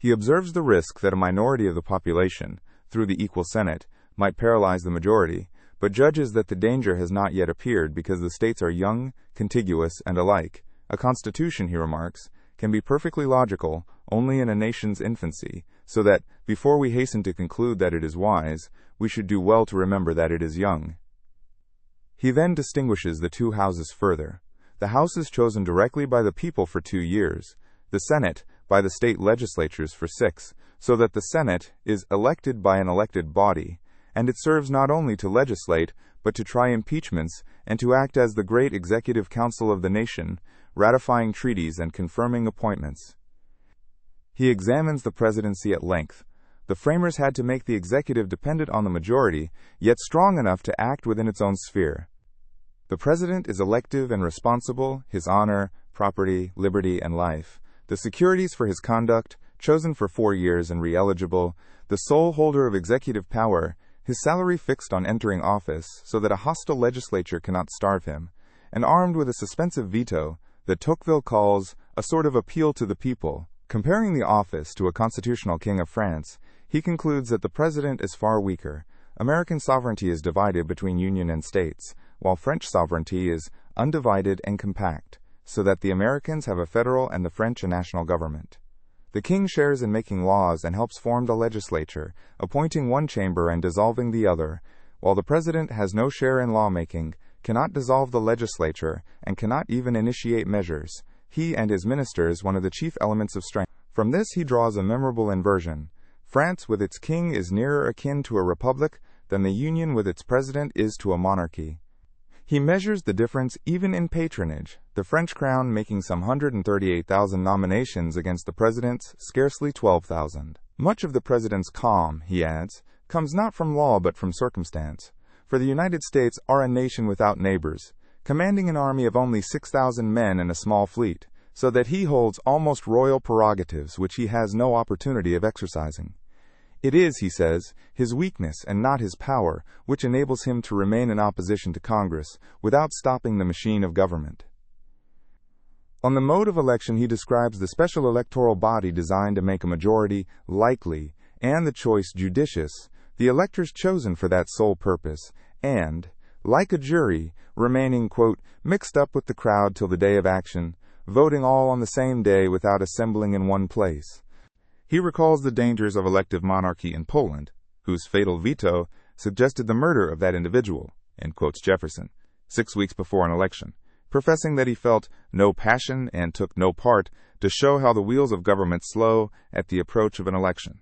He observes the risk that a minority of the population, through the equal Senate, might paralyze the majority, but judges that the danger has not yet appeared because the states are young, contiguous, and alike. A constitution, he remarks, can be perfectly logical only in a nation's infancy, so that, before we hasten to conclude that it is wise, we should do well to remember that it is young. He then distinguishes the 2 houses further. The House is chosen directly by the people for 2 years, the Senate by the state legislatures for 6, so that the Senate is elected by an elected body, and it serves not only to legislate, but to try impeachments and to act as the great executive council of the nation, ratifying treaties and confirming appointments. He examines the presidency at length. The framers had to make the executive dependent on the majority, yet strong enough to act within its own sphere. The president is elective and responsible, his honor, property, liberty, and life, the securities for his conduct, chosen for 4 years and re-eligible, the sole holder of executive power, his salary fixed on entering office so that a hostile legislature cannot starve him, and armed with a suspensive veto that Tocqueville calls a sort of appeal to the people. Comparing the office to a constitutional king of France, he concludes that the president is far weaker. American sovereignty is divided between Union and states, while French sovereignty is undivided and compact, so that the Americans have a federal and the French a national government. The king shares in making laws and helps form the legislature, appointing one chamber and dissolving the other, while the president has no share in lawmaking, cannot dissolve the legislature, and cannot even initiate measures. He and his ministers one of the chief elements of strength. From this he draws a memorable inversion. France with its king is nearer akin to a republic than the Union with its president is to a monarchy. He measures the difference even in patronage, the French crown making some 138,000 nominations against the president's scarcely 12,000. Much of the president's calm, he adds, comes not from law but from circumstance. For the United States are a nation without neighbors, commanding an army of only 6,000 men and a small fleet, so that he holds almost royal prerogatives which he has no opportunity of exercising. It is, he says, his weakness and not his power which enables him to remain in opposition to Congress without stopping the machine of government. On the mode of election, he describes the special electoral body designed to make a majority likely and the choice judicious, the electors chosen for that sole purpose, and, like a jury, remaining, quote, mixed up with the crowd till the day of action, voting all on the same day without assembling in one place. He recalls the dangers of elective monarchy in Poland, whose fatal veto suggested the murder of that individual, and quotes Jefferson, 6 weeks before an election, professing that he felt no passion and took no part to show how the wheels of government slow at the approach of an election.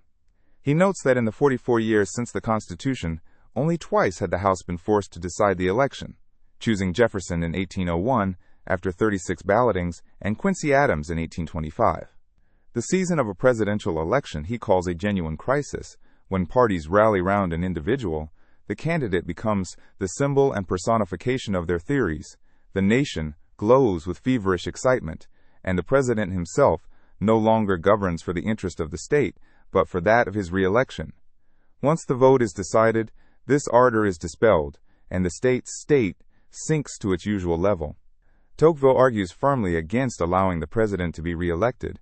He notes that in the 44 years since the Constitution, only twice had the House been forced to decide the election, choosing Jefferson in 1801 after 36 ballotings and Quincy Adams in 1825. The season of a presidential election he calls a genuine crisis. When parties rally round an individual, the candidate becomes the symbol and personification of their theories. The nation glows with feverish excitement, and the president himself no longer governs for the interest of the state, but for that of his re-election. Once the vote is decided, this ardor is dispelled, and the state's state sinks to its usual level. Tocqueville argues firmly against allowing the president to be re-elected.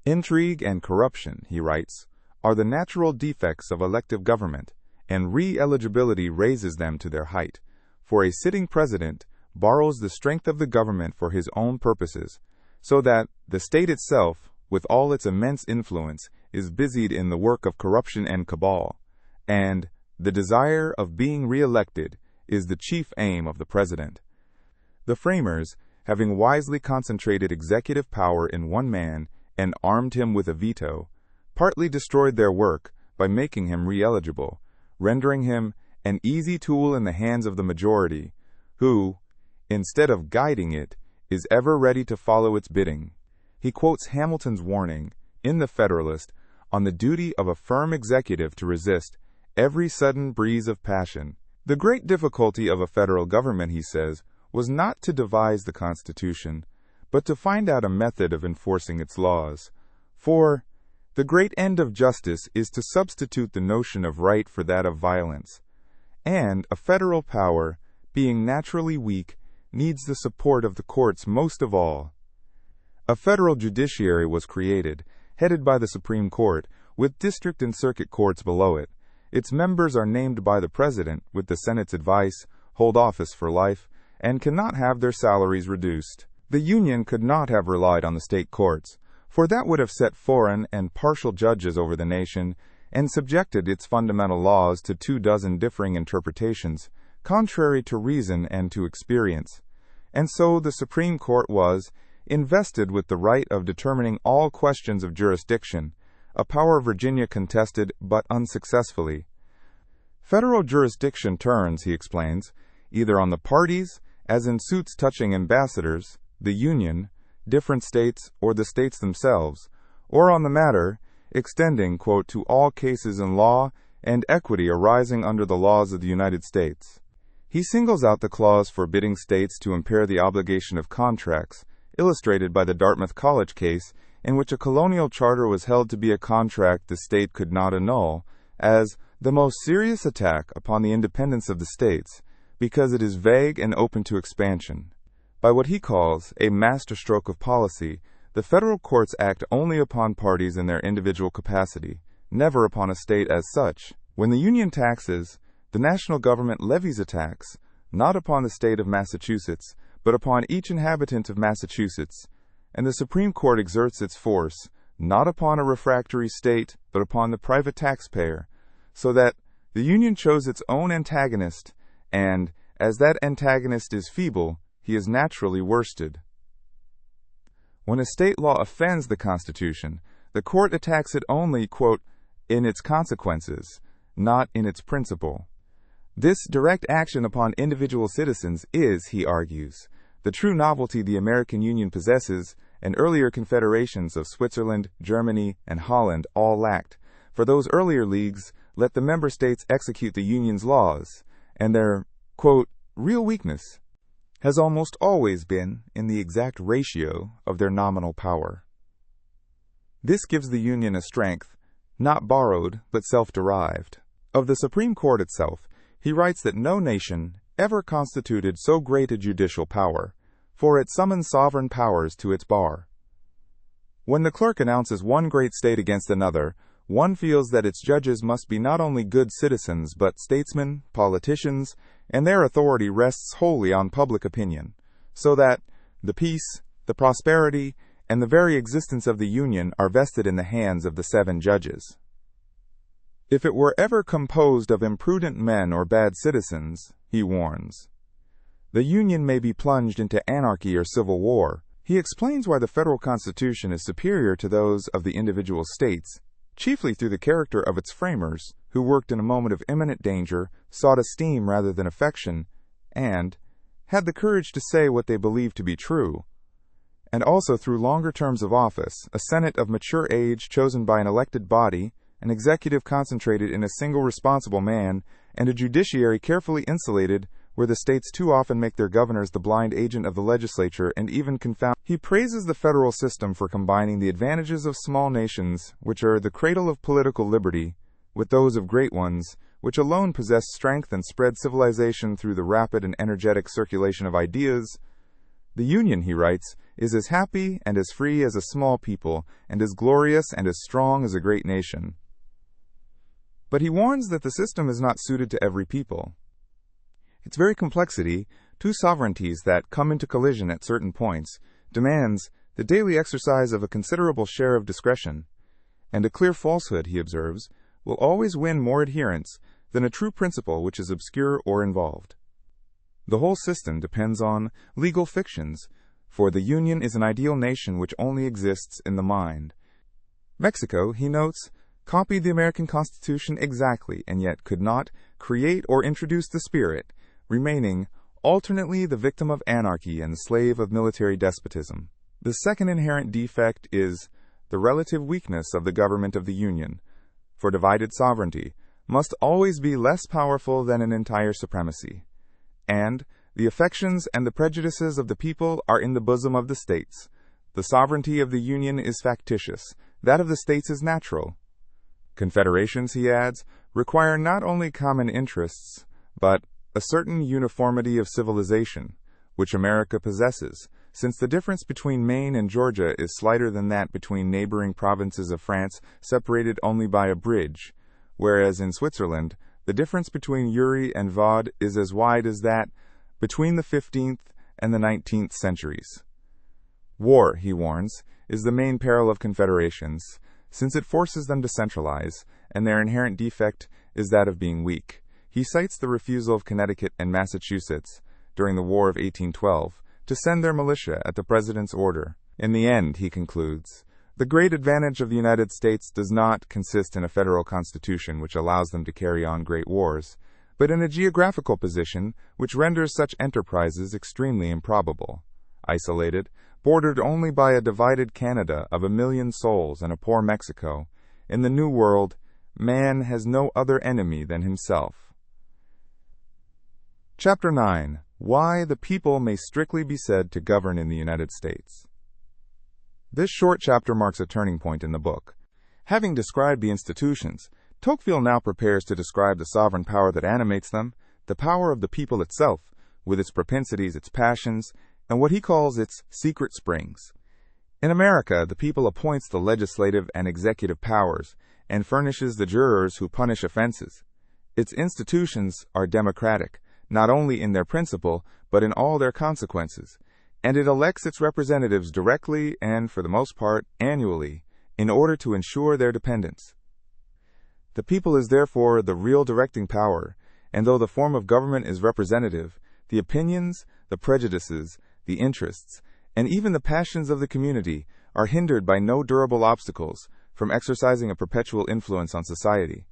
Intrigue and corruption, he writes, are the natural defects of elective government, and re-eligibility raises them to their height. For a sitting president borrows the strength of the government for his own purposes, so that the state itself, with all its immense influence, is busied in the work of corruption and cabal, and the desire of being re-elected is the chief aim of the president. The framers, having wisely concentrated executive power in one man and armed him with a veto, partly destroyed their work by making him re-eligible, rendering him an easy tool in the hands of the majority, who, instead of guiding it, is ever ready to follow its bidding. He quotes Hamilton's warning, in The Federalist, on the duty of a firm executive to resist every sudden breeze of passion. The great difficulty of a federal government, he says, was not to devise the Constitution, but to find out a method of enforcing its laws. For the great end of justice is to substitute the notion of right for that of violence, and a federal power, being naturally weak, needs the support of the courts most of all. A federal judiciary was created, headed by the Supreme Court, with district and circuit courts below it. Its members are named by the President, with the Senate's advice, hold office for life, and cannot have their salaries reduced. The Union could not have relied on the state courts, for that would have set foreign and partial judges over the nation, and subjected its fundamental laws to 24 differing interpretations, contrary to reason and to experience. And so the Supreme Court was invested with the right of determining all questions of jurisdiction, a power Virginia contested but unsuccessfully. Federal jurisdiction turns, he explains, either on the parties, as in suits touching ambassadors, the Union, different states, or the states themselves, or on the matter, extending, quote, to all cases in law and equity arising under the laws of the United States. He singles out the clause forbidding states to impair the obligation of contracts, illustrated by the Dartmouth College case, in which a colonial charter was held to be a contract the state could not annul, as the most serious attack upon the independence of the states, because it is vague and open to expansion. By what he calls a masterstroke of policy, the federal courts act only upon parties in their individual capacity, never upon a state as such. When the Union taxes, the national government levies a tax, not upon the state of Massachusetts, but upon each inhabitant of Massachusetts, and the Supreme Court exerts its force, not upon a refractory state, but upon the private taxpayer, so that the Union chose its own antagonist, and, as that antagonist is feeble, he is naturally worsted. When a state law offends the Constitution, the court attacks it only, quote, in its consequences, not in its principle. This direct action upon individual citizens is, he argues, the true novelty the American Union possesses and earlier confederations of Switzerland, Germany, and Holland all lacked. For those earlier leagues let the member states execute the Union's laws, and their, quote, real weakness has almost always been in the exact ratio of their nominal power. This gives the Union a strength, not borrowed, but self-derived. Of the Supreme Court itself, he writes that no nation ever constituted so great a judicial power, for it summons sovereign powers to its bar. When the clerk announces one great state against another, one feels that its judges must be not only good citizens but statesmen, politicians, and their authority rests wholly on public opinion, so that the peace, the prosperity, and the very existence of the Union are vested in the hands of the 7 judges. If it were ever composed of imprudent men or bad citizens, he warns, the Union may be plunged into anarchy or civil war. He explains why the federal Constitution is superior to those of the individual states, chiefly through the character of its framers, who worked in a moment of imminent danger, sought esteem rather than affection, and had the courage to say what they believed to be true, and also through longer terms of office, a Senate of mature age chosen by an elected body, an executive concentrated in a single responsible man, and a judiciary carefully insulated where the states too often make their governors the blind agent of the legislature and even confound. He praises the federal system for combining the advantages of small nations, which are the cradle of political liberty, with those of great ones, which alone possess strength and spread civilization through the rapid and energetic circulation of ideas. The Union, he writes, is as happy and as free as a small people, and as glorious and as strong as a great nation. But he warns that the system is not suited to every people. Its very complexity, 2 sovereignties that come into collision at certain points, demands the daily exercise of a considerable share of discretion, and a clear falsehood, he observes, will always win more adherents than a true principle which is obscure or involved. The whole system depends on legal fictions, for the Union is an ideal nation which only exists in the mind. Mexico, he notes, copied the American Constitution exactly, and yet could not create or introduce the spirit, remaining alternately the victim of anarchy and the slave of military despotism. The second inherent defect is the relative weakness of the government of the Union, for divided sovereignty must always be less powerful than an entire supremacy, and the affections and the prejudices of the people are in the bosom of the states. The sovereignty of the Union is factitious, that of the states is natural. Confederations, he adds, require not only common interests, but a certain uniformity of civilization, which America possesses, since the difference between Maine and Georgia is slighter than that between neighboring provinces of France separated only by a bridge, whereas in Switzerland, the difference between Uri and Vaud is as wide as that between the 15th and the 19th centuries. War, he warns, is the main peril of confederations, since it forces them to centralize, and their inherent defect is that of being weak. He cites the refusal of Connecticut and Massachusetts, during the War of 1812, to send their militia at the President's order. In the end, he concludes, the great advantage of the United States does not consist in a federal constitution which allows them to carry on great wars, but in a geographical position which renders such enterprises extremely improbable. Isolated, bordered only by a divided Canada of 1 million souls and a poor Mexico, in the New World, man has no other enemy than himself. Chapter 9. Why the people may strictly be said to govern in the United States. This short chapter marks a turning point in the book. Having described the institutions, Tocqueville now prepares to describe the sovereign power that animates them, the power of the people itself, with its propensities, its passions, and what he calls its secret springs. In America, the people appoints the legislative and executive powers, and furnishes the jurors who punish offenses. Its institutions are democratic, not only in their principle, but in all their consequences, and it elects its representatives directly and, for the most part, annually, in order to ensure their dependence. The people is therefore the real directing power, and though the form of government is representative, the opinions, the prejudices, the interests, and even the passions of the community are hindered by no durable obstacles from exercising a perpetual influence on society.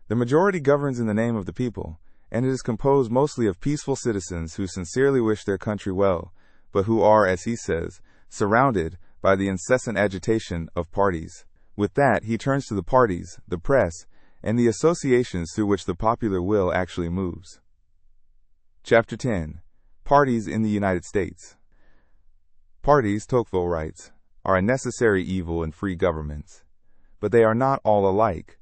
The majority governs in the name of the people, and it is composed mostly of peaceful citizens who sincerely wish their country well, but who are, as he says, surrounded by the incessant agitation of parties. With that, he turns to the parties, the press, and the associations through which the popular will actually moves. Chapter 10. Parties in the United States. Parties, Tocqueville writes, are a necessary evil in free governments, but they are not all alike.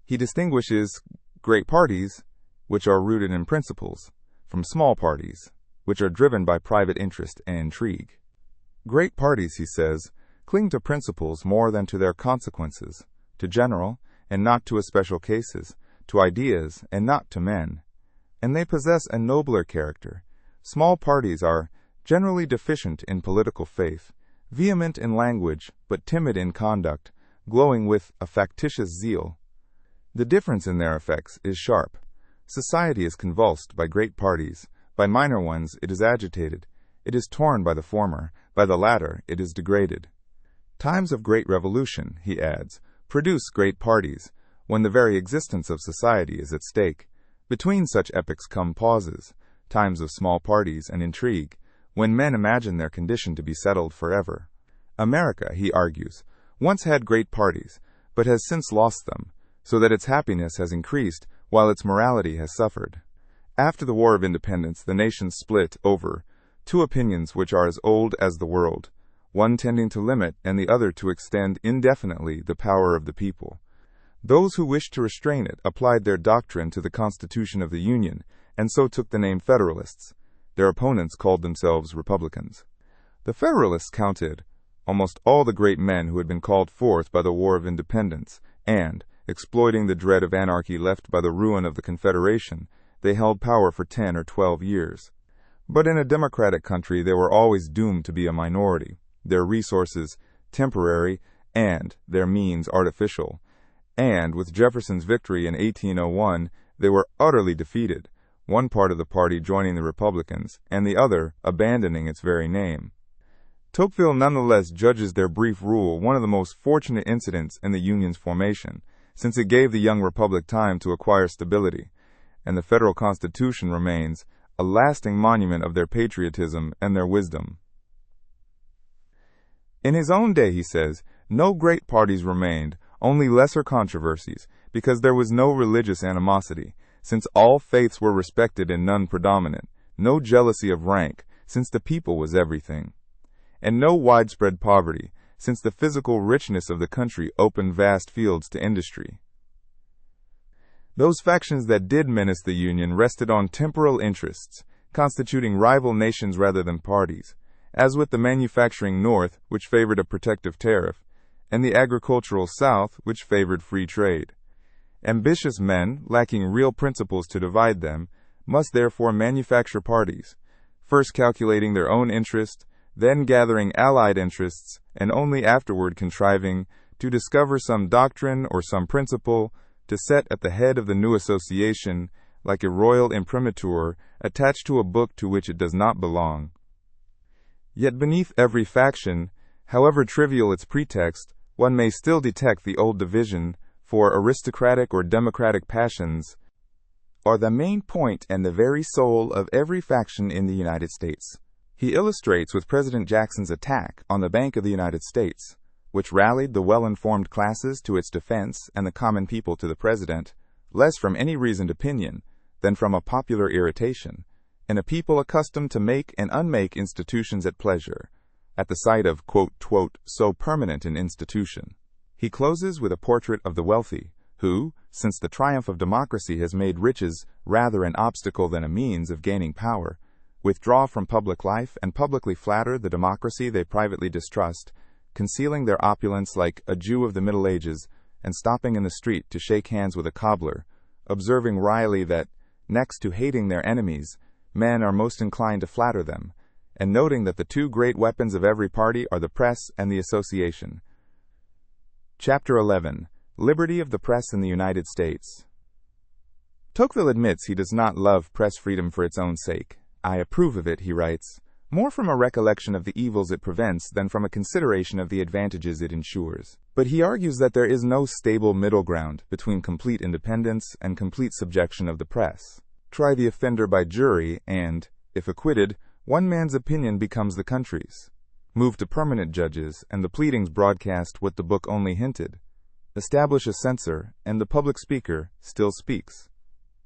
He distinguishes great parties, which are rooted in principles, from small parties, which are driven by private interest and intrigue. Great parties, he says, cling to principles more than to their consequences, to general and not to especial cases, to ideas and not to men. And they possess a nobler character. Small parties are generally deficient in political faith, vehement in language, but timid in conduct, glowing with a factitious zeal. The difference in their effects is sharp. Society is convulsed by great parties. By minor ones it is agitated. It is torn by the former. By the latter it is degraded. Times of great revolution, he adds, produce great parties, when the very existence of society is at stake. Between such epochs come pauses, times of small parties and intrigue, when men imagine their condition to be settled forever. America, he argues, once had great parties, but has since lost them, so that its happiness has increased while its morality has suffered. After the War of Independence, the nation split over two opinions which are as old as the world, one tending to limit and the other to extend indefinitely the power of the people. Those who wished to restrain it applied their doctrine to the Constitution of the Union, and so took the name Federalists. Their opponents called themselves Republicans. The Federalists counted almost all the great men who had been called forth by the War of Independence, and, exploiting the dread of anarchy left by the ruin of the Confederation, they held power for 10 or 12 years. But in a democratic country they were always doomed to be a minority, their resources temporary and their means artificial. And with Jefferson's victory in 1801, they were utterly defeated, one part of the party joining the Republicans and the other abandoning its very name. Tocqueville nonetheless judges their brief rule one of the most fortunate incidents in the Union's formation, since it gave the young republic time to acquire stability, and the federal Constitution remains a lasting monument of their patriotism and their wisdom. In his own day, he says, no great parties remained, only lesser controversies, because there was no religious animosity, since all faiths were respected and none predominant, no jealousy of rank, since the people was everything, and no widespread poverty, since the physical richness of the country opened vast fields to industry. Those factions that did menace the Union rested on temporal interests, constituting rival nations rather than parties, as with the manufacturing North, which favored a protective tariff, and the agricultural South, which favored free trade. Ambitious men, lacking real principles to divide them, must therefore manufacture parties, first calculating their own interest, then gathering allied interests, and only afterward contriving to discover some doctrine or some principle to set at the head of the new association, like a royal imprimatur attached to a book to which it does not belong. Yet beneath every faction, however trivial its pretext, one may still detect the old division, for aristocratic or democratic passions are the main point and the very soul of every faction in the United States. He illustrates with President Jackson's attack on the Bank of the United States, which rallied the well-informed classes to its defense and the common people to the president, less from any reasoned opinion than from a popular irritation, and a people accustomed to make and unmake institutions at pleasure, at the sight of, quote, so permanent an institution. He closes with a portrait of the wealthy, who, since the triumph of democracy has made riches rather an obstacle than a means of gaining power, withdraw from public life and publicly flatter the democracy they privately distrust, concealing their opulence like a Jew of the Middle Ages, and stopping in the street to shake hands with a cobbler, observing wryly that, next to hating their enemies, men are most inclined to flatter them, and noting that the two great weapons of every party are the press and the association. Chapter 11. Liberty of the Press in the United States. Tocqueville admits he does not love press freedom for its own sake. I approve of it, he writes, more from a recollection of the evils it prevents than from a consideration of the advantages it ensures. But he argues that there is no stable middle ground between complete independence and complete subjection of the press. try the offender by jury, and, if acquitted, one man's opinion becomes the country's. Move to permanent judges, and the pleadings broadcast what the book only hinted. Establish a censor, and the public speaker still speaks.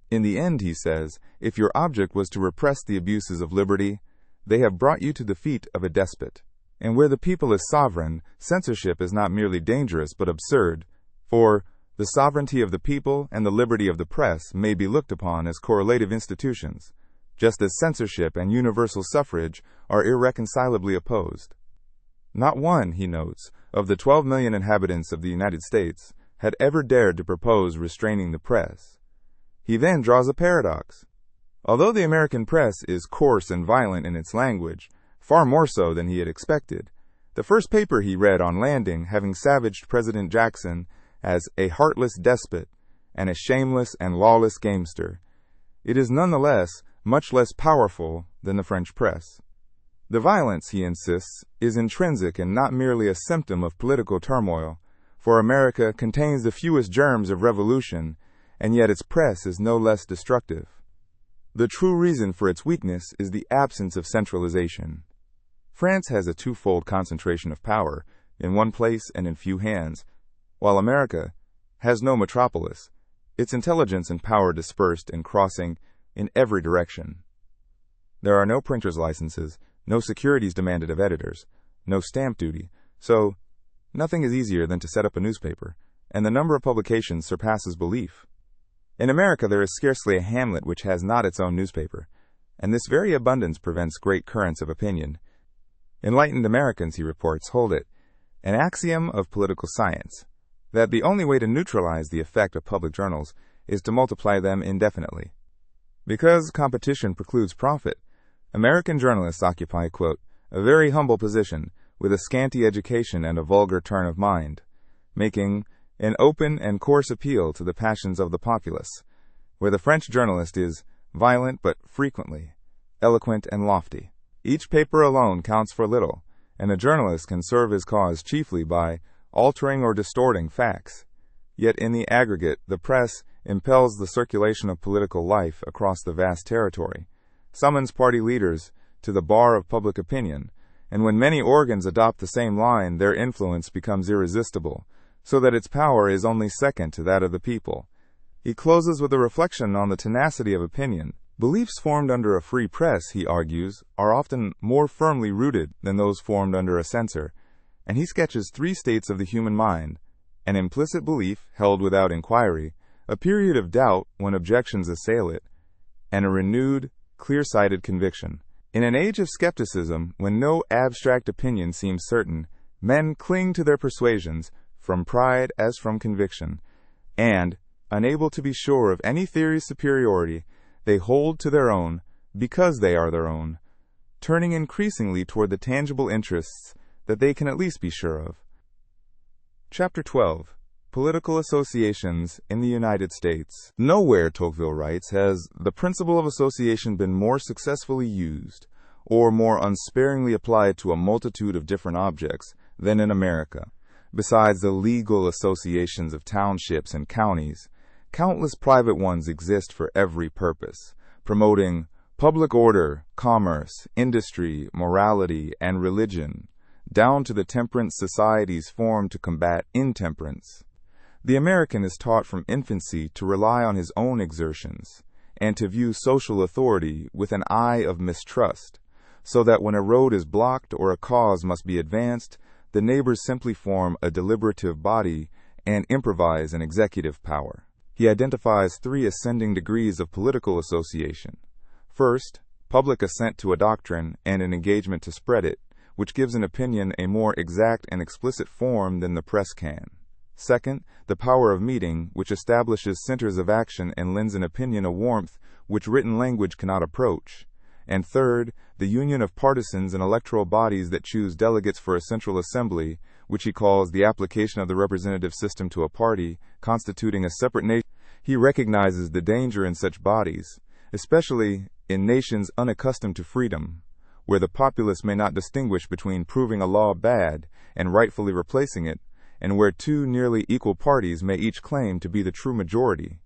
In the end, he says, if your object was to repress the abuses of liberty, they have brought you to the feet of a despot. And where the people is sovereign, censorship is not merely dangerous but absurd, for the sovereignty of the people and the liberty of the press may be looked upon as correlative institutions, just as censorship and universal suffrage are irreconcilably opposed. Not one, he notes, of the 12 million inhabitants of the United States had ever dared to propose restraining the press. He then draws a paradox. Although the American press is coarse and violent in its language, far more so than he had expected, the first paper he read on landing having savaged President Jackson as a heartless despot and a shameless and lawless gamester, it is nonetheless much less powerful than the French press. The violence, he insists, is intrinsic and not merely a symptom of political turmoil, for America contains the fewest germs of revolution, and yet its press is no less destructive. The true reason for its weakness is the absence of centralization. France has a twofold concentration of power, in one place and in few hands, while America has no metropolis, its intelligence and power dispersed and crossing in every direction. There are no printer's licenses, no securities demanded of editors, no stamp duty, so nothing is easier than to set up a newspaper, and the number of publications surpasses belief. In America there is scarcely a hamlet which has not its own newspaper, and this very abundance prevents great currents of opinion. Enlightened Americans, he reports, hold it an axiom of political science that the only way to neutralize the effect of public journals is to multiply them indefinitely. Because competition precludes profit, American journalists occupy, quote, a very humble position with a scanty education and a vulgar turn of mind, making an open and coarse appeal to the passions of the populace, where the French journalist is violent but frequently eloquent and lofty. Each paper alone counts for little, and a journalist can serve his cause chiefly by altering or distorting facts. Yet in the aggregate, the press impels the circulation of political life across the vast territory, summons party leaders to the bar of public opinion, and when many organs adopt the same line, their influence becomes irresistible, so that its power is only second to that of the people. He closes with a reflection on the tenacity of opinion. Beliefs formed under a free press, he argues, are often more firmly rooted than those formed under a censor, and he sketches 3 states of the human mind: an implicit belief held without inquiry, a period of doubt when objections assail it, and a renewed, clear-sighted conviction. In an age of skepticism, when no abstract opinion seems certain, men cling to their persuasions, from pride as from conviction, and, unable to be sure of any theory's superiority, they hold to their own because they are their own, turning increasingly toward the tangible interests that they can at least be sure of. Chapter 12. Political Associations in the United States. Nowhere, Tocqueville writes, has the principle of association been more successfully used, or more unsparingly applied to a multitude of different objects, than in America. Besides the legal associations of townships and counties, countless private ones exist for every purpose, promoting public order, commerce, industry, morality, and religion, down to the temperance societies formed to combat intemperance. The American is taught from infancy to rely on his own exertions, and to view social authority with an eye of mistrust, so that when a road is blocked or a cause must be advanced, the neighbors simply form a deliberative body and improvise an executive power. He identifies 3 ascending degrees of political association. First, public assent to a doctrine and an engagement to spread it, which gives an opinion a more exact and explicit form than the press can. Second, the power of meeting, which establishes centers of action and lends an opinion a warmth which written language cannot approach. And third, the union of partisans and electoral bodies that choose delegates for a central assembly, which he calls the application of the representative system to a party, constituting a separate nation. He recognizes the danger in such bodies, especially in nations unaccustomed to freedom, where the populace may not distinguish between proving a law bad and rightfully replacing it, and where 2 nearly equal parties may each claim to be the true majority.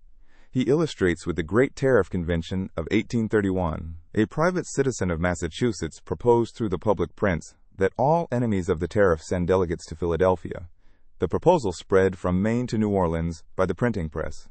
He illustrates with the Great Tariff Convention of 1831. A private citizen of Massachusetts proposed through the public prince that all enemies of the tariff send delegates to Philadelphia. The proposal spread from Maine to New Orleans by the printing press.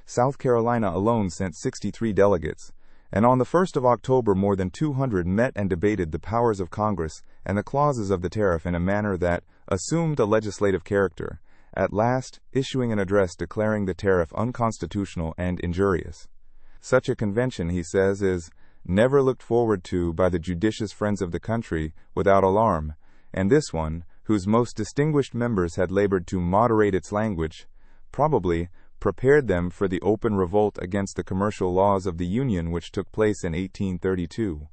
South Carolina alone sent 63 delegates, and on the 1st of October more than 200 met and debated the powers of Congress and the clauses of the tariff in a manner that assumed a legislative character, at last issuing an address declaring the tariff unconstitutional and injurious. Such a convention, he says, is never looked forward to by the judicious friends of the country without alarm, and this one, whose most distinguished members had labored to moderate its language, probably prepared them for the open revolt against the commercial laws of the Union which took place in 1832.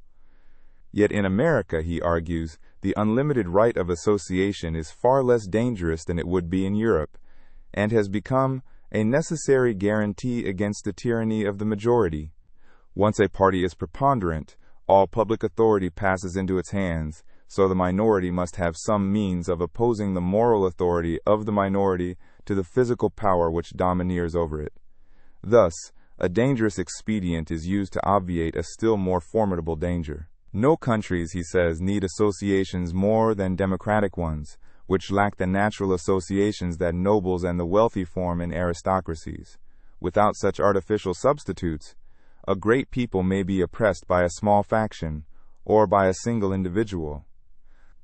Yet in America, he argues, the unlimited right of association is far less dangerous than it would be in Europe, and has become a necessary guarantee against the tyranny of the majority. Once a party is preponderant, all public authority passes into its hands, so the minority must have some means of opposing the moral authority of the minority to the physical power which domineers over it. Thus, a dangerous expedient is used to obviate a still more formidable danger. No countries, he says, need associations more than democratic ones, which lack the natural associations that nobles and the wealthy form in aristocracies. Without such artificial substitutes, a great people may be oppressed by a small faction, or by a single individual.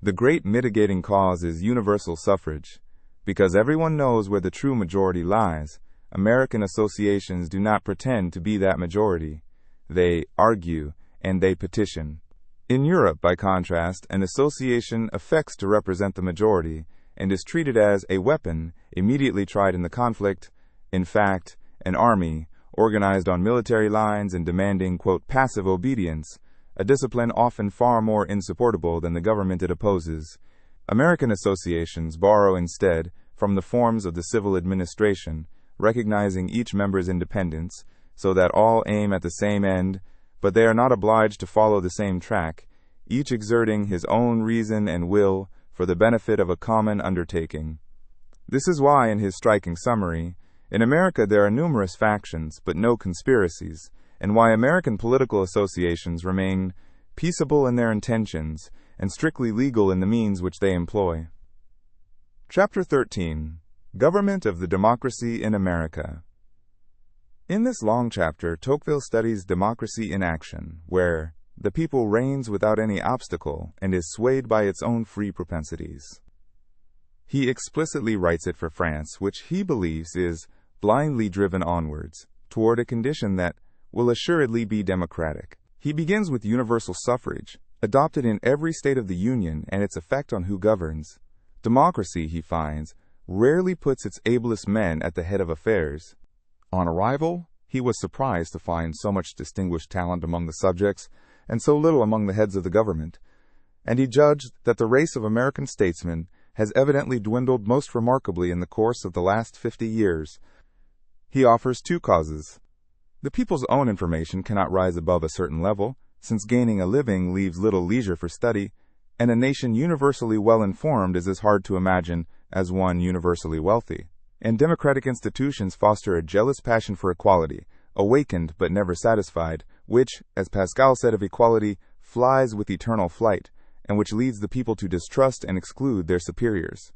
The great mitigating cause is universal suffrage. Because everyone knows where the true majority lies, American associations do not pretend to be that majority. They argue, and they petition. In Europe, by contrast, an association affects to represent the majority, and is treated as a weapon immediately tried in the conflict. In fact, an army, organized on military lines and demanding, quote, passive obedience, a discipline often far more insupportable than the government it opposes. American associations borrow instead from the forms of the civil administration, recognizing each member's independence, so that all aim at the same end, but they are not obliged to follow the same track, each exerting his own reason and will for the benefit of a common undertaking. This is why, in his striking summary, in America there are numerous factions but no conspiracies, and why American political associations remain peaceable in their intentions and strictly legal in the means which they employ. Chapter 13. Government of the Democracy in America. In this long chapter, Tocqueville studies democracy in action, where the people reigns without any obstacle and is swayed by its own free propensities. He explicitly writes it for France, which he believes is blindly driven onwards toward a condition that will assuredly be democratic. He begins with universal suffrage, adopted in every state of the Union, and its effect on who governs. Democracy, he finds, rarely puts its ablest men at the head of affairs. On arrival, he was surprised to find so much distinguished talent among the subjects, and so little among the heads of the government, and he judged that the race of American statesmen has evidently dwindled most remarkably in the course of the last 50 years. He offers two causes. The people's own information cannot rise above a certain level, since gaining a living leaves little leisure for study, and a nation universally well-informed is as hard to imagine as one universally wealthy. And democratic institutions foster a jealous passion for equality, awakened but never satisfied, which, as Pascal said of equality, flies with eternal flight, and which leads the people to distrust and exclude their superiors.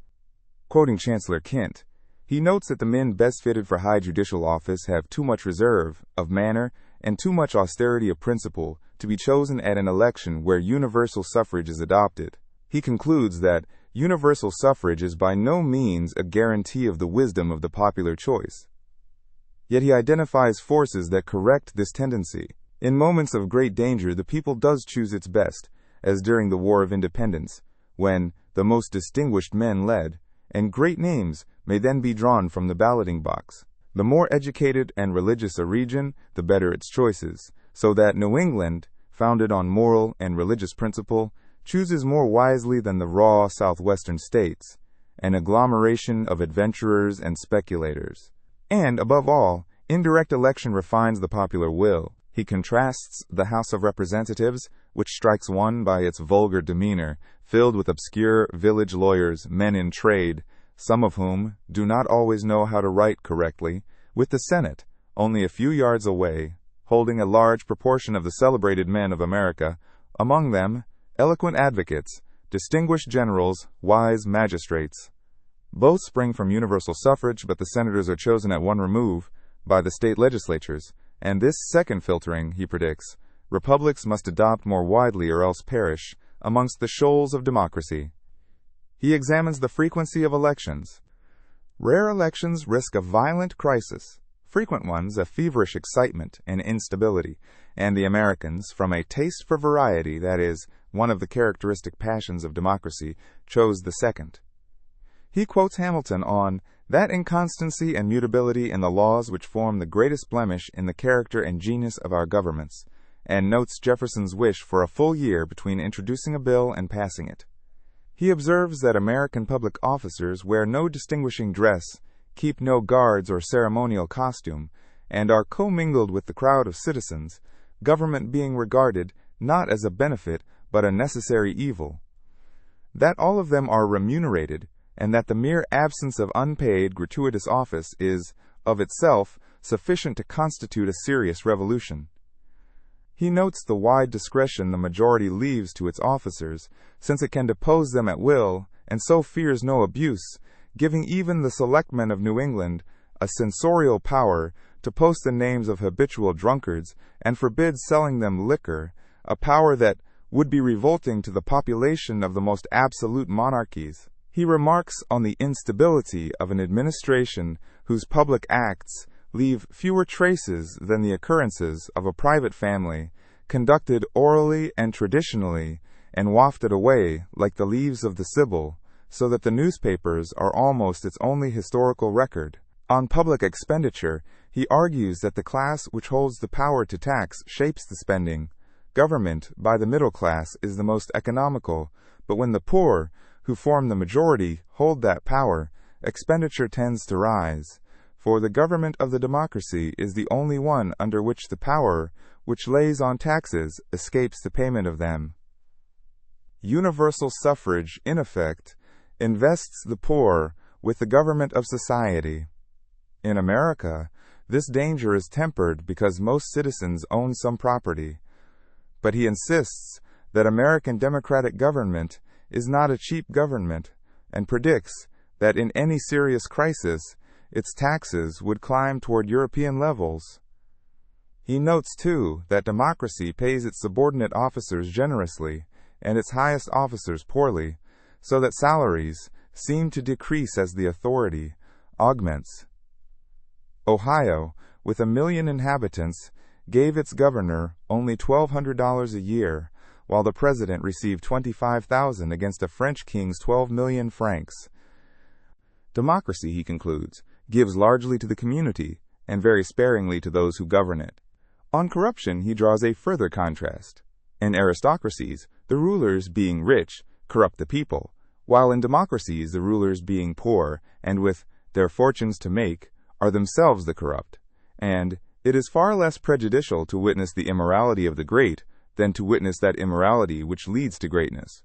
Quoting Chancellor Kent, he notes that the men best fitted for high judicial office have too much reserve of manner and too much austerity of principle to be chosen at an election where universal suffrage is adopted. He concludes that universal suffrage is by no means a guarantee of the wisdom of the popular choice. Yet he identifies forces that correct this tendency. In moments of great danger, the people does choose its best, as during the War of Independence, when the most distinguished men led, and great names may then be drawn from the balloting box. The more educated and religious a region, the better its choices, so that New England, founded on moral and religious principle, chooses more wisely than the raw southwestern states, an agglomeration of adventurers and speculators. And, above all, indirect election refines the popular will. He contrasts the House of Representatives, which strikes one by its vulgar demeanor, filled with obscure village lawyers, men in trade, some of whom do not always know how to write correctly, with the Senate, only a few yards away, holding a large proportion of the celebrated men of America, among them eloquent advocates, distinguished generals, wise magistrates. Both spring from universal suffrage, but the senators are chosen at one remove by the state legislatures, and this second filtering, he predicts, republics must adopt more widely or else perish amongst the shoals of democracy. He examines the frequency of elections. Rare elections risk a violent crisis, frequent ones a feverish excitement and instability, and the Americans, from a taste for variety, that is, one of the characteristic passions of democracy, chose the second. He quotes Hamilton on that inconstancy and mutability in the laws which form the greatest blemish in the character and genius of our governments, and notes Jefferson's wish for a full year between introducing a bill and passing it. He observes that American public officers wear no distinguishing dress, keep no guards or ceremonial costume, and are commingled with the crowd of citizens, government being regarded not as a benefit but a necessary evil. That all of them are remunerated, and that the mere absence of unpaid, gratuitous office is, of itself, sufficient to constitute a serious revolution. He notes the wide discretion the majority leaves to its officers, since it can depose them at will, and so fears no abuse, giving even the selectmen of New England a censorial power to post the names of habitual drunkards, and forbids selling them liquor, a power that would be revolting to the population of the most absolute monarchies. He remarks on the instability of an administration whose public acts leave fewer traces than the occurrences of a private family, conducted orally and traditionally, and wafted away like the leaves of the Sibyl, so that the newspapers are almost its only historical record. On public expenditure, he argues that the class which holds the power to tax shapes the spending. Government, by the middle class, is the most economical, but when the poor, who form the majority, hold that power, expenditure tends to rise, for the government of the democracy is the only one under which the power which lays on taxes escapes the payment of them. Universal suffrage, in effect, invests the poor with the government of society. In America, this danger is tempered because most citizens own some property, but he insists that American democratic government is not a cheap government, and predicts that in any serious crisis, its taxes would climb toward European levels. He notes, too, that democracy pays its subordinate officers generously, and its highest officers poorly, so that salaries seem to decrease as the authority augments. Ohio, with 1 million inhabitants, gave its governor only $1,200 a year, while the president received $25,000 against a French king's 12 million francs. Democracy, he concludes, gives largely to the community, and very sparingly to those who govern it. On corruption, he draws a further contrast. In aristocracies, the rulers, being rich, corrupt the people, while in democracies, the rulers, being poor, and with their fortunes to make, are themselves the corrupt. And it is far less prejudicial to witness the immorality of the great than to witness that immorality which leads to greatness.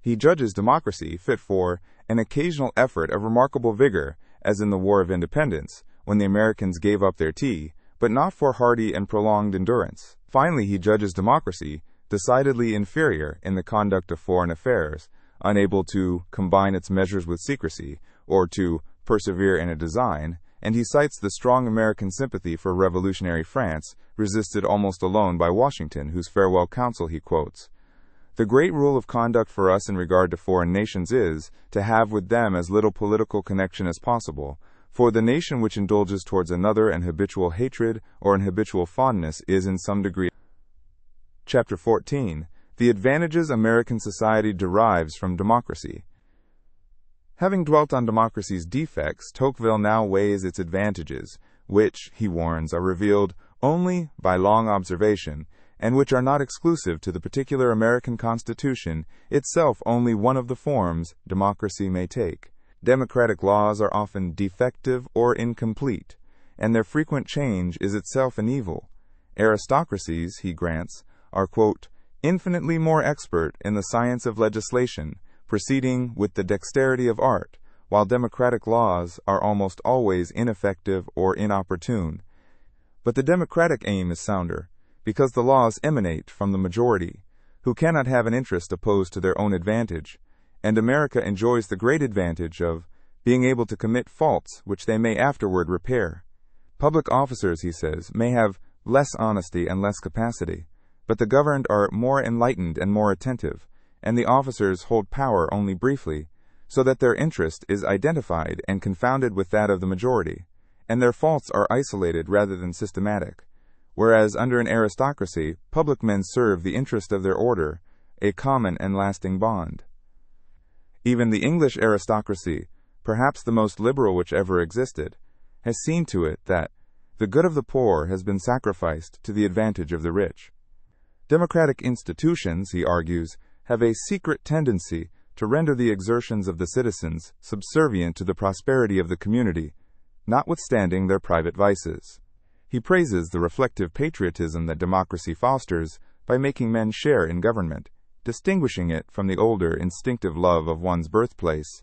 He judges democracy fit for an occasional effort of remarkable vigor, as in the War of Independence, when the Americans gave up their tea, but not for hardy and prolonged endurance. Finally, he judges democracy decidedly inferior in the conduct of foreign affairs, unable to combine its measures with secrecy, or to persevere in a design, and he cites the strong American sympathy for revolutionary France, resisted almost alone by Washington, whose farewell counsel he quotes. The great rule of conduct for us in regard to foreign nations is to have with them as little political connection as possible, for the nation which indulges towards another an habitual hatred or an habitual fondness is in some degree. Chapter 14. The advantages American society derives from democracy. Having dwelt on democracy's defects, Tocqueville now weighs its advantages, which, he warns, are revealed only by long observation, and which are not exclusive to the particular American Constitution, itself only one of the forms democracy may take. Democratic laws are often defective or incomplete, and their frequent change is itself an evil. Aristocracies, he grants, are, quote, infinitely more expert in the science of legislation, proceeding with the dexterity of art, while democratic laws are almost always ineffective or inopportune. But the democratic aim is sounder, because the laws emanate from the majority, who cannot have an interest opposed to their own advantage, and America enjoys the great advantage of being able to commit faults which they may afterward repair. Public officers, he says, may have less honesty and less capacity, but the governed are more enlightened and more attentive, and the officers hold power only briefly, so that their interest is identified and confounded with that of the majority, and their faults are isolated rather than systematic, whereas under an aristocracy, public men serve the interest of their order, a common and lasting bond. Even the English aristocracy, perhaps the most liberal which ever existed, has seen to it that the good of the poor has been sacrificed to the advantage of the rich. Democratic institutions, he argues, have a secret tendency to render the exertions of the citizens subservient to the prosperity of the community, notwithstanding their private vices. He praises the reflective patriotism that democracy fosters by making men share in government, distinguishing it from the older instinctive love of one's birthplace,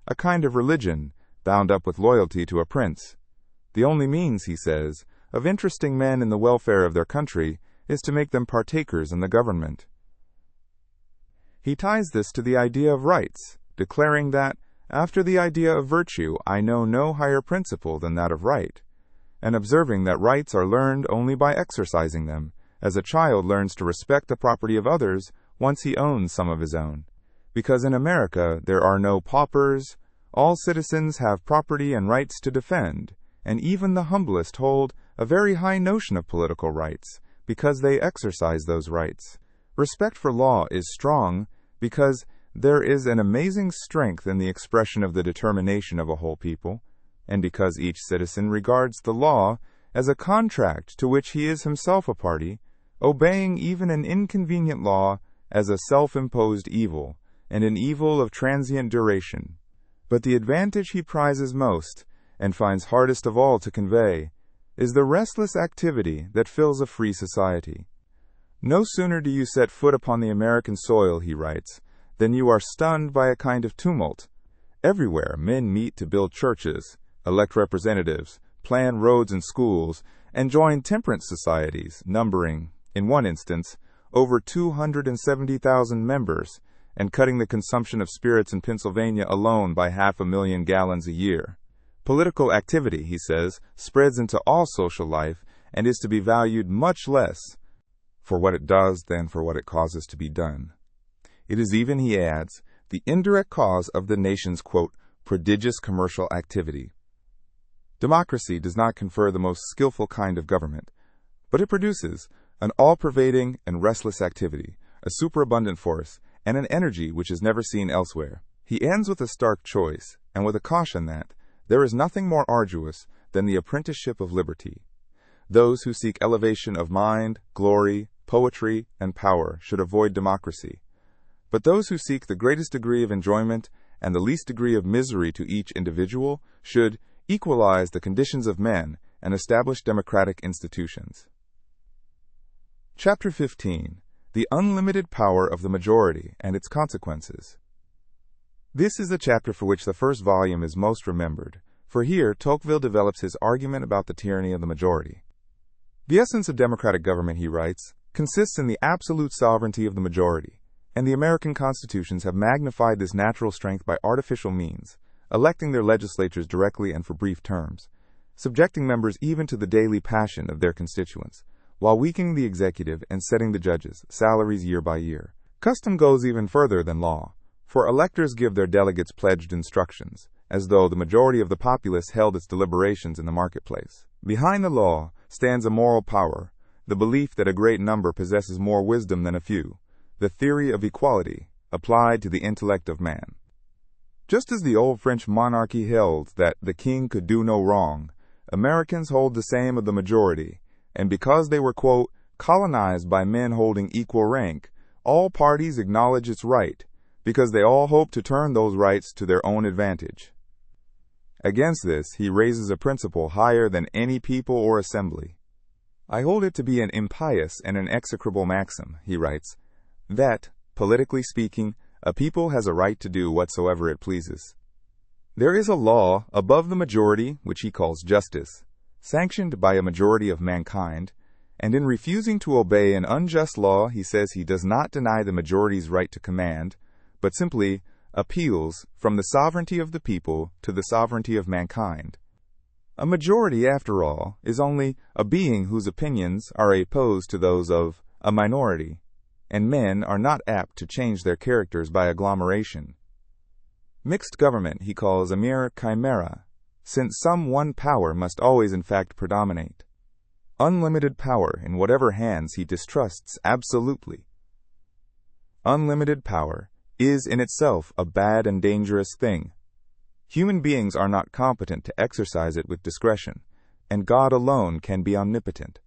a kind of religion bound up with loyalty to a prince. The only means, he says, of interesting men in the welfare of their country is to make them partakers in the government. He ties this to the idea of rights, declaring that, after the idea of virtue, I know no higher principle than that of right, and observing that rights are learned only by exercising them, as a child learns to respect the property of others once he owns some of his own. Because in America there are no paupers, all citizens have property and rights to defend, and even the humblest hold a very high notion of political rights, because they exercise those rights. Respect for law is strong, because there is an amazing strength in the expression of the determination of a whole people, and because each citizen regards the law as a contract to which he is himself a party, obeying even an inconvenient law as a self-imposed evil, and an evil of transient duration. But the advantage he prizes most, and finds hardest of all to convey, is the restless activity that fills a free society. No sooner do you set foot upon the American soil, he writes, than you are stunned by a kind of tumult. Everywhere men meet to build churches, elect representatives, plan roads and schools, and join temperance societies, numbering, in one instance, over 270,000 members, and cutting the consumption of spirits in Pennsylvania alone by 500,000 gallons a year. Political activity, he says, spreads into all social life and is to be valued much less for what it does than for what it causes to be done. It is even, he adds, the indirect cause of the nation's, quote, prodigious commercial activity. Democracy does not confer the most skillful kind of government, but it produces an all-pervading and restless activity, a superabundant force, and an energy which is never seen elsewhere. He ends with a stark choice, and with a caution that there is nothing more arduous than the apprenticeship of liberty. Those who seek elevation of mind, glory, poetry, and power should avoid democracy. But those who seek the greatest degree of enjoyment and the least degree of misery to each individual should equalize the conditions of men and establish democratic institutions. Chapter 15. The Unlimited Power of the Majority and Its Consequences. This is the chapter for which the first volume is most remembered, for here Tocqueville develops his argument about the tyranny of the majority. The essence of democratic government, he writes, consists in the absolute sovereignty of the majority, and the American constitutions have magnified this natural strength by artificial means, electing their legislatures directly and for brief terms, subjecting members even to the daily passion of their constituents, while weakening the executive and setting the judges' salaries year by year. Custom goes even further than law, for electors give their delegates pledged instructions, as though the majority of the populace held its deliberations in the marketplace. Behind the law stands a moral power, the belief that a great number possesses more wisdom than a few, the theory of equality, applied to the intellect of man. Just as the old French monarchy held that the king could do no wrong, Americans hold the same of the majority, and because they were, quote, colonized by men holding equal rank, all parties acknowledge its right, because they all hope to turn those rights to their own advantage. Against this, he raises a principle higher than any people or assembly. I hold it to be an impious and an execrable maxim, he writes, that, politically speaking, a people has a right to do whatsoever it pleases. There is a law above the majority, which he calls justice, sanctioned by a majority of mankind, and in refusing to obey an unjust law, he says he does not deny the majority's right to command, but simply appeals from the sovereignty of the people to the sovereignty of mankind. A majority, after all, is only a being whose opinions are opposed to those of a minority, and men are not apt to change their characters by agglomeration. Mixed government he calls a mere chimera, since some one power must always in fact predominate. Unlimited power in whatever hands he distrusts absolutely. Unlimited power is in itself a bad and dangerous thing. Human beings are not competent to exercise it with discretion, and God alone can be omnipotent.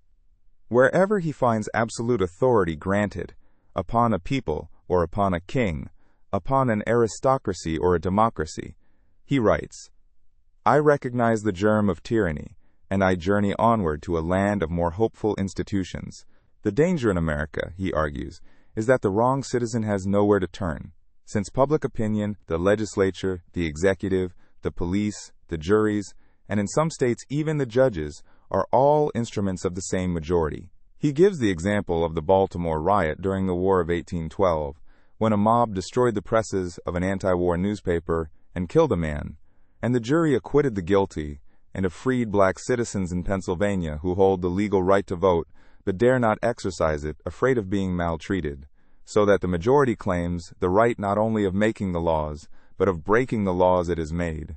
Wherever he finds absolute authority granted, upon a people or upon a king, upon an aristocracy or a democracy, he writes, "I recognize the germ of tyranny, and I journey onward to a land of more hopeful institutions. The danger in America," he argues, "is that the wrong citizen has nowhere to turn, since public opinion, the legislature, the executive, the police, the juries, and in some states even the judges, are all instruments of the same majority." He gives the example of the Baltimore riot during the War of 1812, when a mob destroyed the presses of an anti-war newspaper and killed a man, and the jury acquitted the guilty, and of freed black citizens in Pennsylvania who hold the legal right to vote but dare not exercise it, afraid of being maltreated, so that the majority claims the right not only of making the laws, but of breaking the laws it has made.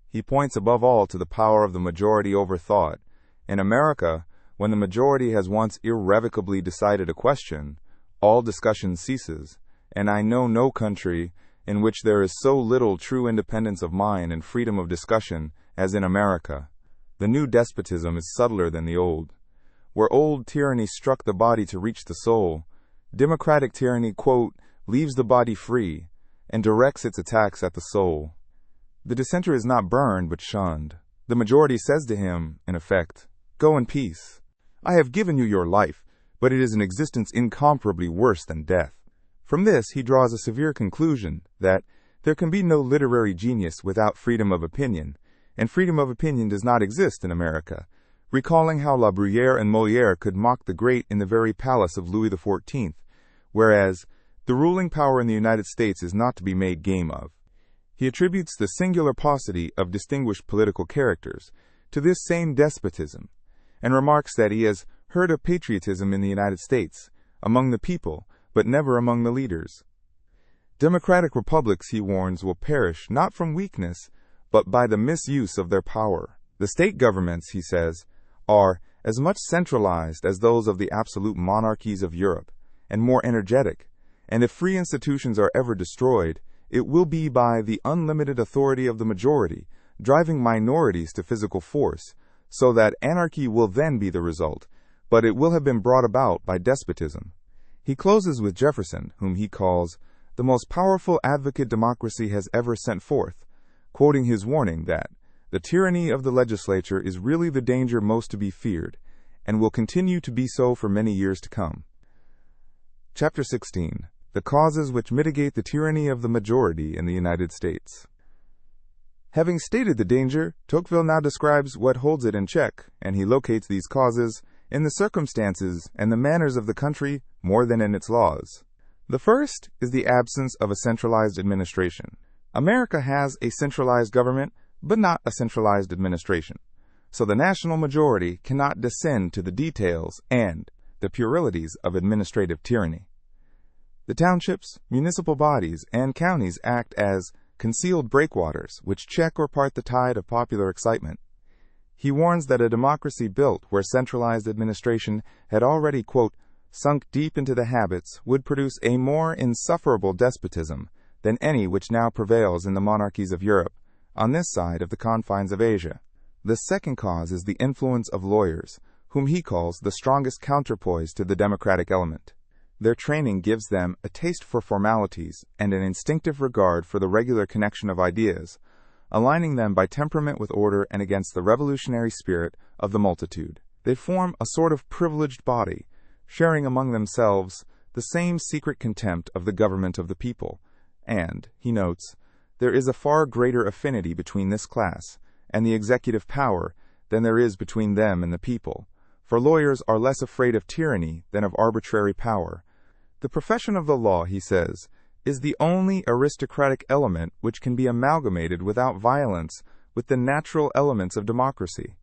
He points above all to the power of the majority over thought. In America, when the majority has once irrevocably decided a question, all discussion ceases, and I know no country in which there is so little true independence of mind and freedom of discussion as in America. The new despotism is subtler than the old. Where old tyranny struck the body to reach the soul, democratic tyranny, quote, leaves the body free and directs its attacks at the soul. The dissenter is not burned but shunned. The majority says to him, in effect, "Go in peace. I have given you your life, but it is an existence incomparably worse than death." From this he draws a severe conclusion that there can be no literary genius without freedom of opinion, and freedom of opinion does not exist in America, recalling how La Bruyère and Molière could mock the great in the very palace of Louis XIV, whereas the ruling power in the United States is not to be made game of. He attributes the singular paucity of distinguished political characters to this same despotism, and remarks that he has heard of patriotism in the United States, among the people, but never among the leaders. Democratic republics, he warns, will perish not from weakness, but by the misuse of their power. The state governments, he says, are as much centralized as those of the absolute monarchies of Europe, and more energetic, and if free institutions are ever destroyed, it will be by the unlimited authority of the majority, driving minorities to physical force, so that anarchy will then be the result, but it will have been brought about by despotism. He closes with Jefferson, whom he calls the most powerful advocate democracy has ever sent forth, quoting his warning that the tyranny of the legislature is really the danger most to be feared, and will continue to be so for many years to come. Chapter 16. The causes which mitigate the tyranny of the majority in the United States. Having stated the danger, Tocqueville now describes what holds it in check, and he locates these causes in the circumstances and the manners of the country more than in its laws. The first is the absence of a centralized administration. America has a centralized government, but not a centralized administration, so the national majority cannot descend to the details and the puerilities of administrative tyranny. The townships, municipal bodies, and counties act as concealed breakwaters which check or part the tide of popular excitement. He warns that a democracy built where centralized administration had already, quote, sunk deep into the habits would produce a more insufferable despotism than any which now prevails in the monarchies of Europe, on this side of the confines of Asia. The second cause is the influence of lawyers, whom he calls the strongest counterpoise to the democratic element. Their training gives them a taste for formalities and an instinctive regard for the regular connection of ideas, aligning them by temperament with order and against the revolutionary spirit of the multitude. They form a sort of privileged body, sharing among themselves the same secret contempt of the government of the people, and, he notes, there is a far greater affinity between this class and the executive power than there is between them and the people, for lawyers are less afraid of tyranny than of arbitrary power. The profession of the law, he says, is the only aristocratic element which can be amalgamated without violence with the natural elements of democracy.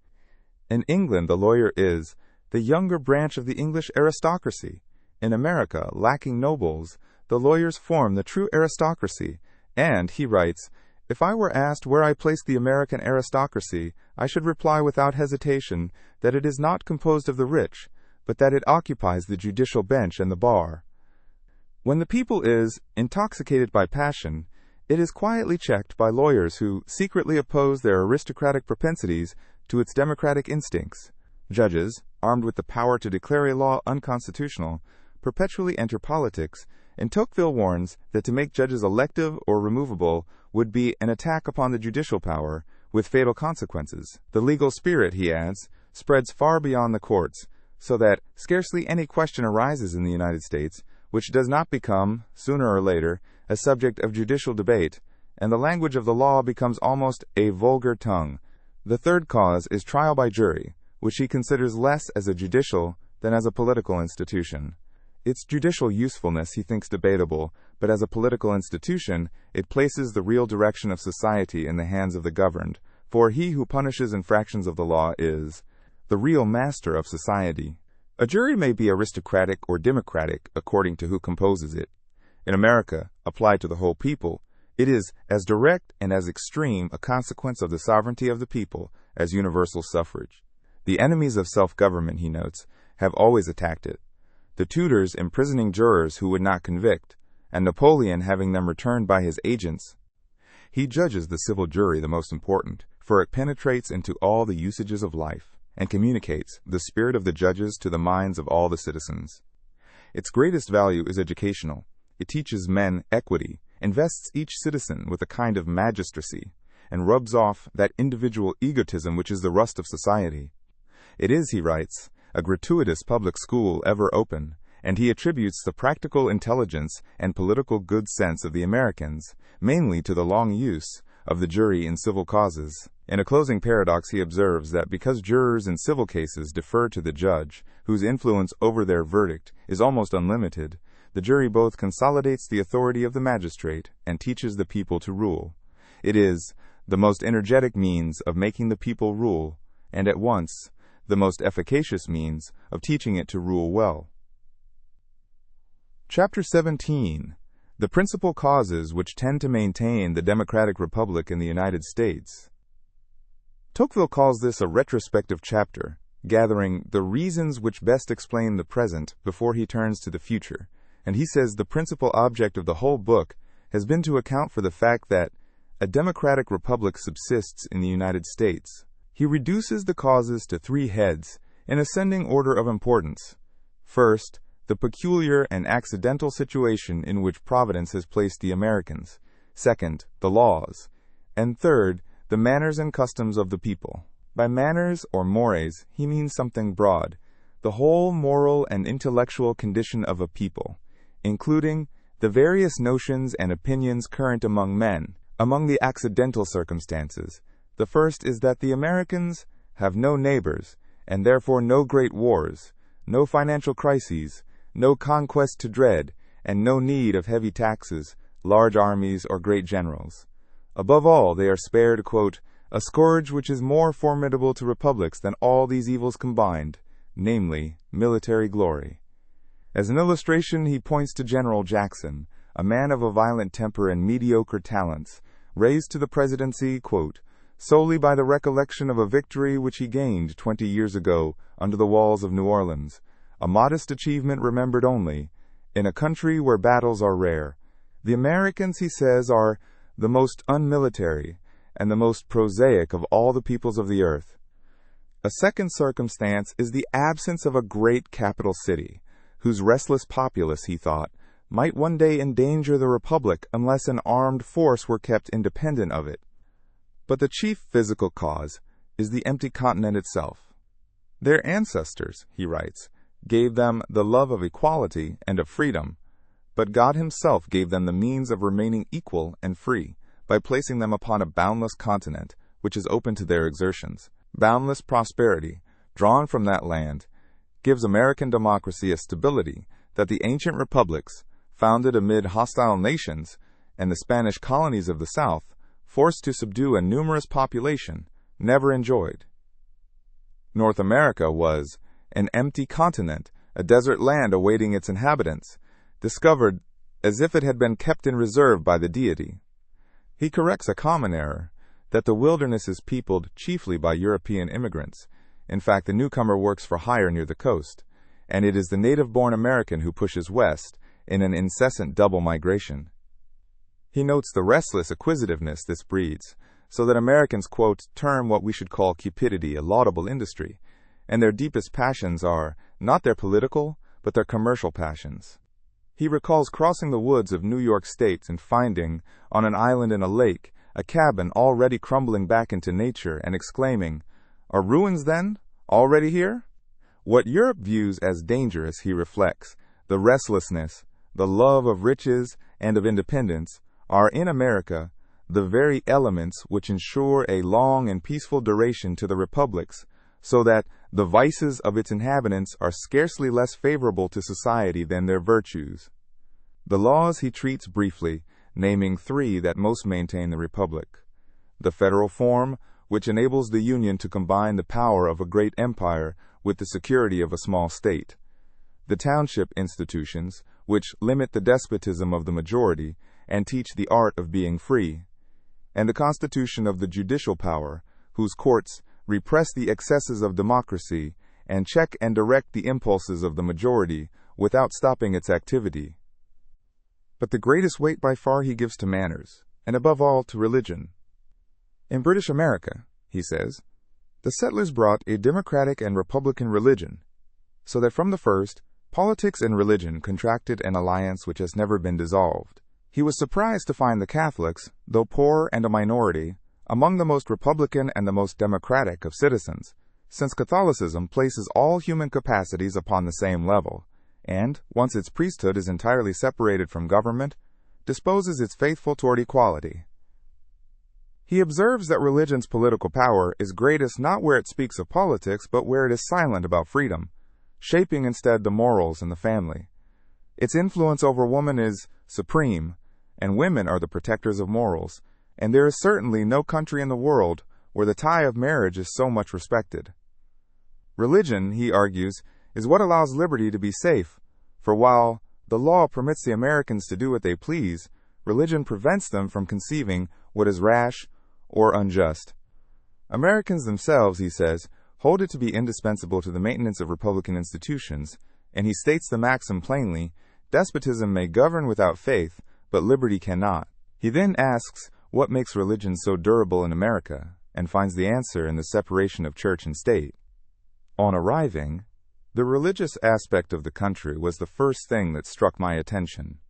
In England, the lawyer is the younger branch of the English aristocracy. In America, lacking nobles, the lawyers form the true aristocracy, and, he writes, if I were asked where I place the American aristocracy, I should reply without hesitation that it is not composed of the rich, but that it occupies the judicial bench and the bar. When the people is intoxicated by passion, it is quietly checked by lawyers who secretly oppose their aristocratic propensities to its democratic instincts. Judges, armed with the power to declare a law unconstitutional, perpetually enter politics, and Tocqueville warns that to make judges elective or removable would be an attack upon the judicial power, with fatal consequences. The legal spirit, he adds, spreads far beyond the courts, so that scarcely any question arises in the United States which does not become, sooner or later, a subject of judicial debate, and the language of the law becomes almost a vulgar tongue. The third cause is trial by jury, which he considers less as a judicial than as a political institution. Its judicial usefulness he thinks debatable, but as a political institution, it places the real direction of society in the hands of the governed, for he who punishes infractions of the law is the real master of society. A jury may be aristocratic or democratic according to who composes it. In America, applied to the whole people, it is as direct and as extreme a consequence of the sovereignty of the people as universal suffrage. The enemies of self-government, he notes, have always attacked it. The Tudors imprisoning jurors who would not convict, and Napoleon having them returned by his agents. He judges the civil jury the most important, for it penetrates into all the usages of life, and communicates the spirit of the judges to the minds of all the citizens. Its greatest value is educational. It teaches men equity, invests each citizen with a kind of magistracy, and rubs off that individual egotism which is the rust of society. It is, he writes, a gratuitous public school ever open, and he attributes the practical intelligence and political good sense of the Americans mainly to the long use of the jury in civil causes. In a closing paradox, he observes that because jurors in civil cases defer to the judge, whose influence over their verdict is almost unlimited, the jury both consolidates the authority of the magistrate and teaches the people to rule. It is the most energetic means of making the people rule, and at once the most efficacious means of teaching it to rule well. Chapter 17. The principal causes which tend to maintain the democratic republic in the United States. Tocqueville calls this a retrospective chapter, gathering the reasons which best explain the present before he turns to the future, and he says the principal object of the whole book has been to account for the fact that a democratic republic subsists in the United States. He reduces the causes to three heads in ascending order of importance. First, the peculiar and accidental situation in which Providence has placed the Americans. Second, the laws. And third, the manners and customs of the people. By manners or mores, he means something broad, the whole moral and intellectual condition of a people, including the various notions and opinions current among men. Among the accidental circumstances, the first is that the Americans have no neighbors, and therefore no great wars, no financial crises, no conquest to dread, and no need of heavy taxes, large armies, or great generals. Above all, they are spared, quote, a scourge which is more formidable to republics than all these evils combined, namely, military glory. As an illustration, he points to General Jackson, a man of a violent temper and mediocre talents, raised to the presidency, quote, solely by the recollection of a victory which he gained 20 years ago under the walls of New Orleans, a modest achievement remembered only, in a country where battles are rare. The Americans, he says, are the most unmilitary and the most prosaic of all the peoples of the earth. A second circumstance is the absence of a great capital city, whose restless populace, he thought, might one day endanger the republic unless an armed force were kept independent of it. But the chief physical cause is the empty continent itself. Their ancestors, he writes, gave them the love of equality and of freedom, but God himself gave them the means of remaining equal and free by placing them upon a boundless continent, which is open to their exertions. Boundless prosperity, drawn from that land, gives American democracy a stability that the ancient republics, founded amid hostile nations, and the Spanish colonies of the South, forced to subdue a numerous population, never enjoyed. North America was an empty continent, a desert land awaiting its inhabitants, discovered as if it had been kept in reserve by the deity. He corrects a common error, that the wilderness is peopled chiefly by European immigrants. In fact, the newcomer works for hire near the coast, and it is the native-born American who pushes west in an incessant double migration. He notes the restless acquisitiveness this breeds, so that Americans, quote, term what we should call cupidity a laudable industry, and their deepest passions are not their political, but their commercial passions. He recalls crossing the woods of New York State and finding, on an island in a lake, a cabin already crumbling back into nature, and exclaiming, "Are ruins, then, already here?" What Europe views as dangerous, he reflects, the restlessness, the love of riches and of independence, are in America the very elements which ensure a long and peaceful duration to the republics, so that the vices of its inhabitants are scarcely less favorable to society than their virtues. The laws he treats briefly, naming three that most maintain the republic: the federal form, which enables the Union to combine the power of a great empire with the security of a small state; the township institutions, which limit the despotism of the majority and teach the art of being free; and the constitution of the judicial power, whose courts repress the excesses of democracy and check and direct the impulses of the majority without stopping its activity. But the greatest weight by far he gives to manners, and above all to religion. In British America, he says, the settlers brought a democratic and republican religion, so that from the first, politics and religion contracted an alliance which has never been dissolved. He was surprised to find the Catholics, though poor and a minority, among the most republican and the most democratic of citizens, since Catholicism places all human capacities upon the same level, and, once its priesthood is entirely separated from government, disposes its faithful toward equality. He observes that religion's political power is greatest not where it speaks of politics, but where it is silent about freedom, shaping instead the morals and the family. Its influence over woman is supreme, and women are the protectors of morals, and there is certainly no country in the world where the tie of marriage is so much respected. Religion, he argues, is what allows liberty to be safe, for while the law permits the Americans to do what they please, religion prevents them from conceiving what is rash or unjust. Americans themselves, he says, hold it to be indispensable to the maintenance of republican institutions, and he states the maxim plainly: despotism may govern without faith, but liberty cannot. He then asks what makes religion so durable in America, and finds the answer in the separation of church and state. On arriving, the religious aspect of the country was the first thing that struck my attention,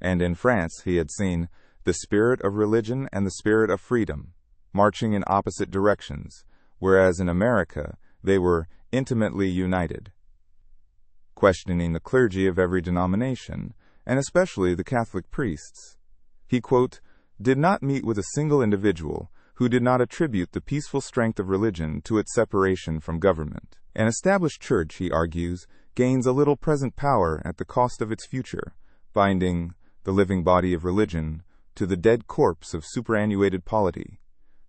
and in France he had seen the spirit of religion and the spirit of freedom marching in opposite directions, whereas in America they were intimately united. Questioning the clergy of every denomination, and especially the Catholic priests, he, quote, did not meet with a single individual who did not attribute the peaceful strength of religion to its separation from government. An established church, he argues, gains a little present power at the cost of its future, binding the living body of religion to the dead corpse of superannuated polity.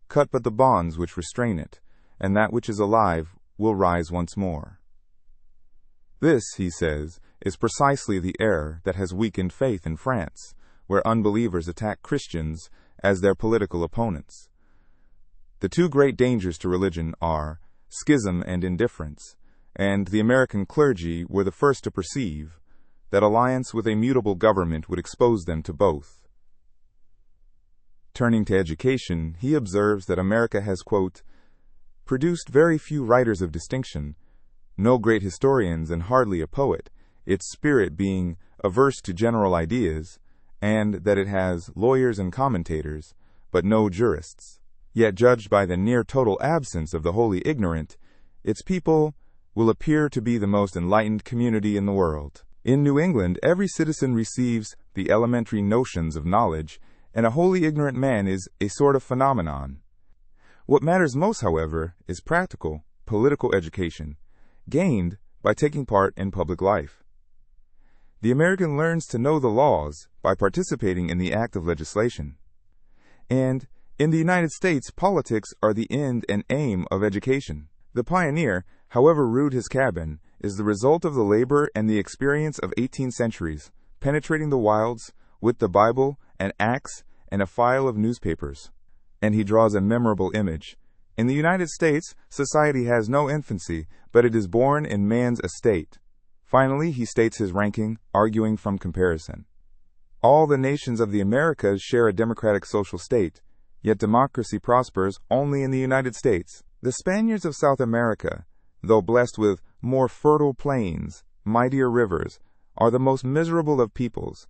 Cut but the bonds which restrain it, and that which is alive will rise once more. This, he says, is precisely the error that has weakened faith in France, where unbelievers attack Christians as their political opponents. The two great dangers to religion are schism and indifference, and the American clergy were the first to perceive that alliance with a mutable government would expose them to both. Turning to education, he observes that America has, quote, produced very few writers of distinction, no great historians and hardly a poet, its spirit being averse to general ideas, and that it has lawyers and commentators, but no jurists. Yet judged by the near total absence of the wholly ignorant, its people will appear to be the most enlightened community in the world. In New England, every citizen receives the elementary notions of knowledge, and a wholly ignorant man is a sort of phenomenon. What matters most, however, is practical, political education, gained by taking part in public life. The American learns to know the laws by participating in the act of legislation. And in the United States, politics are the end and aim of education. The pioneer, however rude his cabin, is the result of the labor and the experience of 18 centuries, penetrating the wilds with the Bible, an axe, and a file of newspapers. And he draws a memorable image. In the United States, society has no infancy, but it is born in man's estate. Finally, he states his ranking, arguing from comparison. All the nations of the Americas share a democratic social state, yet democracy prospers only in the United States. The Spaniards of South America, though blessed with more fertile plains, mightier rivers, are the most miserable of peoples,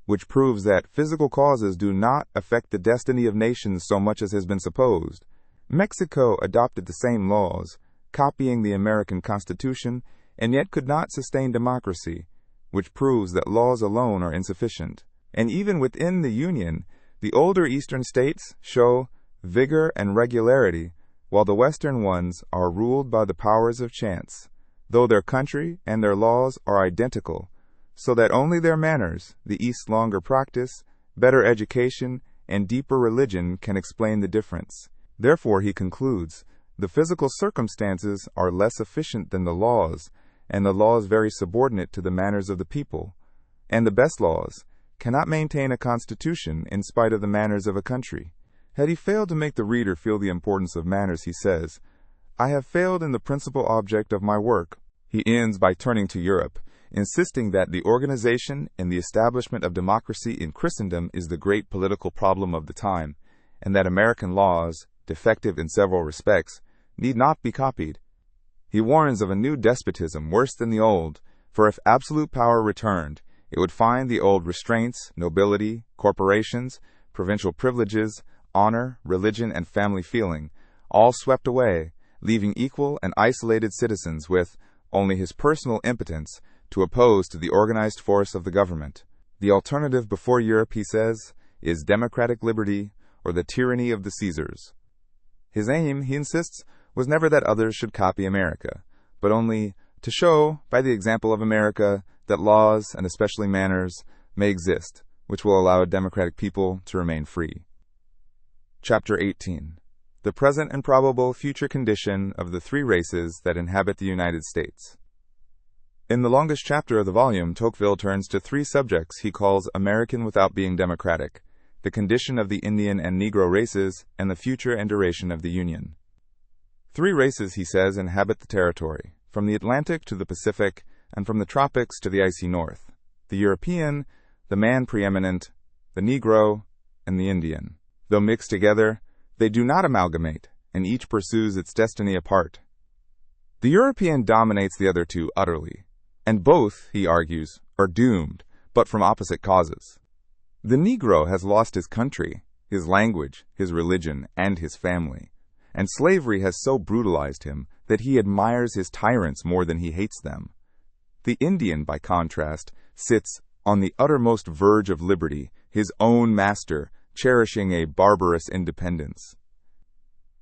which proves that physical causes do not affect the destiny of nations so much as has been supposed. Mexico adopted the same laws, copying the American Constitution, and yet could not sustain democracy, which proves that laws alone are insufficient. And even within the Union, the older Eastern states show vigor and regularity, while the Western ones are ruled by the powers of chance, though their country and their laws are identical, so that only their manners, the East's longer practice, better education, and deeper religion can explain the difference. Therefore, he concludes, the physical circumstances are less efficient than the laws, and the laws very subordinate to the manners of the people. And the best laws cannot maintain a constitution in spite of the manners of a country. Had he failed to make the reader feel the importance of manners, he says, I have failed in the principal object of my work. He ends by turning to Europe, insisting that the organization and the establishment of democracy in Christendom is the great political problem of the time, and that American laws, defective in several respects, need not be copied. He warns of a new despotism worse than the old, for if absolute power returned, it would find the old restraints, nobility, corporations, provincial privileges, honor, religion, and family feeling, all swept away, leaving equal and isolated citizens with only his personal impotence to oppose to the organized force of the government. The alternative before Europe, he says, is democratic liberty or the tyranny of the Caesars. His aim, he insists, was never that others should copy America, but only to show, by the example of America, that laws, and especially manners, may exist, which will allow a democratic people to remain free. Chapter 18. The present and probable future condition of the three races that inhabit the United States. In the longest chapter of the volume, Tocqueville turns to three subjects he calls American without being democratic, the condition of the Indian and Negro races, and the future and duration of the Union. Three races, he says, inhabit the territory, from the Atlantic to the Pacific, and from the tropics to the icy north: the European, the man preeminent, the Negro, and the Indian. Though mixed together, they do not amalgamate, and each pursues its destiny apart. The European dominates the other two utterly, and both, he argues, are doomed, but from opposite causes. The Negro has lost his country, his language, his religion, and his family, and slavery has so brutalized him that he admires his tyrants more than he hates them. The Indian, by contrast, sits on the uttermost verge of liberty, his own master, cherishing a barbarous independence.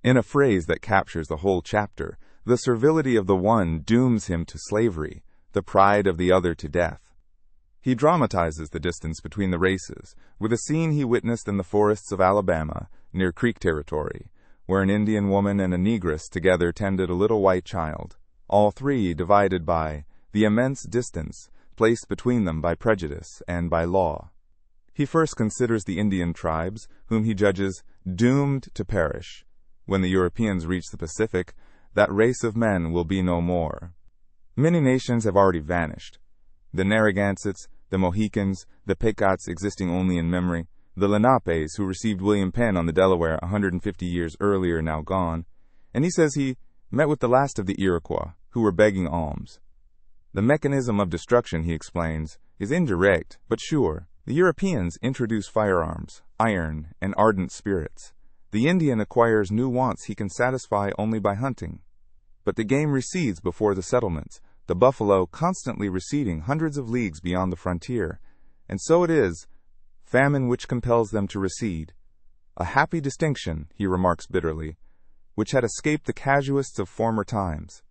In a phrase that captures the whole chapter, the servility of the one dooms him to slavery, the pride of the other to death. He dramatizes the distance between the races with a scene he witnessed in the forests of Alabama, near Creek territory, where an Indian woman and a negress together tended a little white child, all three divided by the immense distance placed between them by prejudice and by law. He first considers the Indian tribes, whom he judges doomed to perish. When the Europeans reach the Pacific, that race of men will be no more. Many nations have already vanished. The Narragansetts, the Mohicans, the Pequots existing only in memory, the Lenapes who received William Penn on the Delaware 150 years earlier now gone, and he says he met with the last of the Iroquois, who were begging alms. The mechanism of destruction, he explains, is indirect, but sure. The Europeans introduce firearms, iron, and ardent spirits. The Indian acquires new wants he can satisfy only by hunting. But the game recedes before the settlements, the buffalo constantly receding hundreds of leagues beyond the frontier, and so it is famine which compels them to recede. A happy distinction, he remarks bitterly, which had escaped the casuists of former times.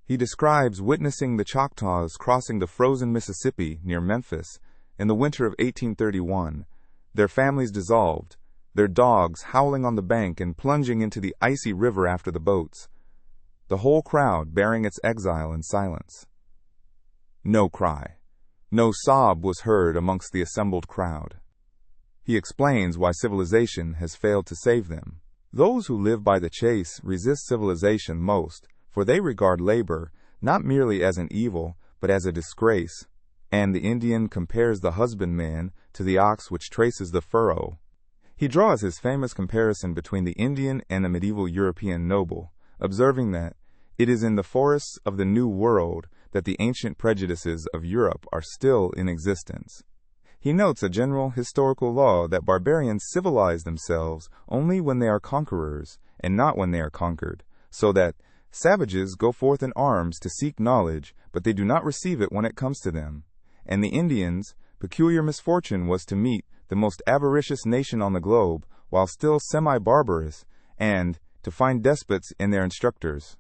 He describes witnessing the Choctaws crossing the frozen Mississippi near Memphis in the winter of 1831, their families dissolved, their dogs howling on the bank and plunging into the icy river after the boats, the whole crowd bearing its exile in silence. No cry, no sob was heard amongst the assembled crowd. He explains why civilization has failed to save them. Those who live by the chase resist civilization most, for they regard labor not merely as an evil, but as a disgrace. And the Indian compares the husbandman to the ox which traces the furrow. He draws his famous comparison between the Indian and the medieval European noble, observing that it is in the forests of the New World that the ancient prejudices of Europe are still in existence. He notes a general historical law that barbarians civilize themselves only when they are conquerors, and not when they are conquered, so that savages go forth in arms to seek knowledge, but they do not receive it when it comes to them. And the Indians' peculiar misfortune was to meet the most avaricious nation on the globe, while still semi-barbarous, and to find despots in their instructors.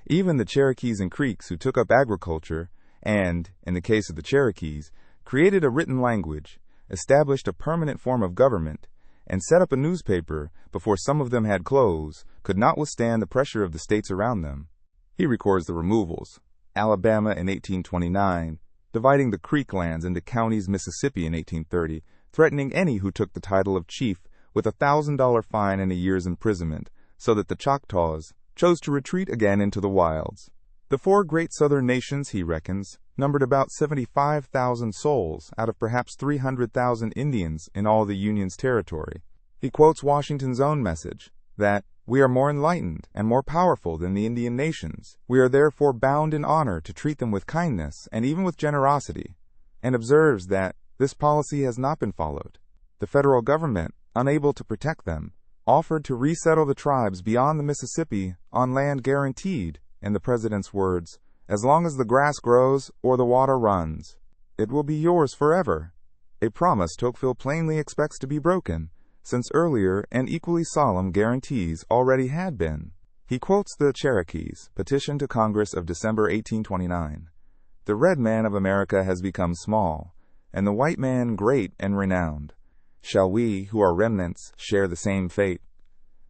Even the Cherokees and Creeks who took up agriculture, and, in the case of the Cherokees, created a written language, established a permanent form of government, and set up a newspaper before some of them had clothes, could not withstand the pressure of the states around them. He records the removals: Alabama in 1829, dividing the Creek lands into counties, Mississippi in 1830, threatening any who took the title of chief with a $1,000 fine and a year's imprisonment, so that the Choctaws chose to retreat again into the wilds. The four great southern nations, he reckons, numbered about 75,000 souls out of perhaps 300,000 Indians in all the Union's territory. He quotes Washington's own message, that we are more enlightened and more powerful than the Indian nations. We are therefore bound in honor to treat them with kindness and even with generosity, and observes that this policy has not been followed. The federal government, unable to protect them, offered to resettle the tribes beyond the Mississippi on land guaranteed, in the president's words, as long as the grass grows or the water runs, it will be yours forever, a promise Tocqueville plainly expects to be broken, since earlier and equally solemn guarantees already had been. He quotes the Cherokees' petition to Congress of December 1829. The red man of America has become small, and the white man great and renowned. Shall we, who are remnants, share the same fate?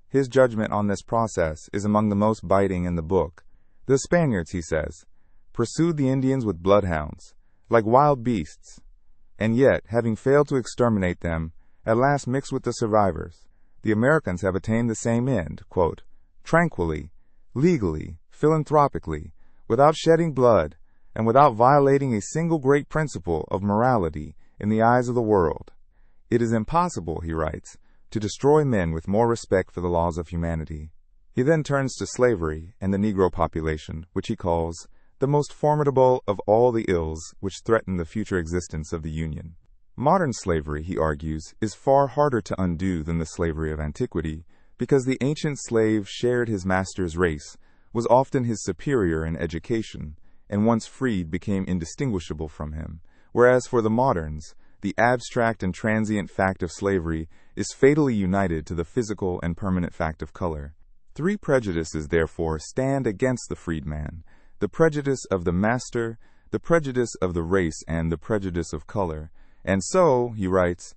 His judgment on this process is among the most biting in the book. The Spaniards, he says, pursued the Indians with bloodhounds, like wild beasts, and yet, having failed to exterminate them, at last mixed with the survivors. The Americans have attained the same end, quote, tranquilly, legally, philanthropically, without shedding blood, and without violating a single great principle of morality in the eyes of the world. It is impossible, he writes, to destroy men with more respect for the laws of humanity. He then turns to slavery and the Negro population, which he calls the most formidable of all the ills which threaten the future existence of the Union. Modern slavery, he argues, is far harder to undo than the slavery of antiquity, because the ancient slave shared his master's race, was often his superior in education, and once freed became indistinguishable from him, whereas for the moderns, the abstract and transient fact of slavery is fatally united to the physical and permanent fact of color. Three prejudices, therefore, stand against the freedman: the prejudice of the master, the prejudice of the race, and the prejudice of color. And so, he writes,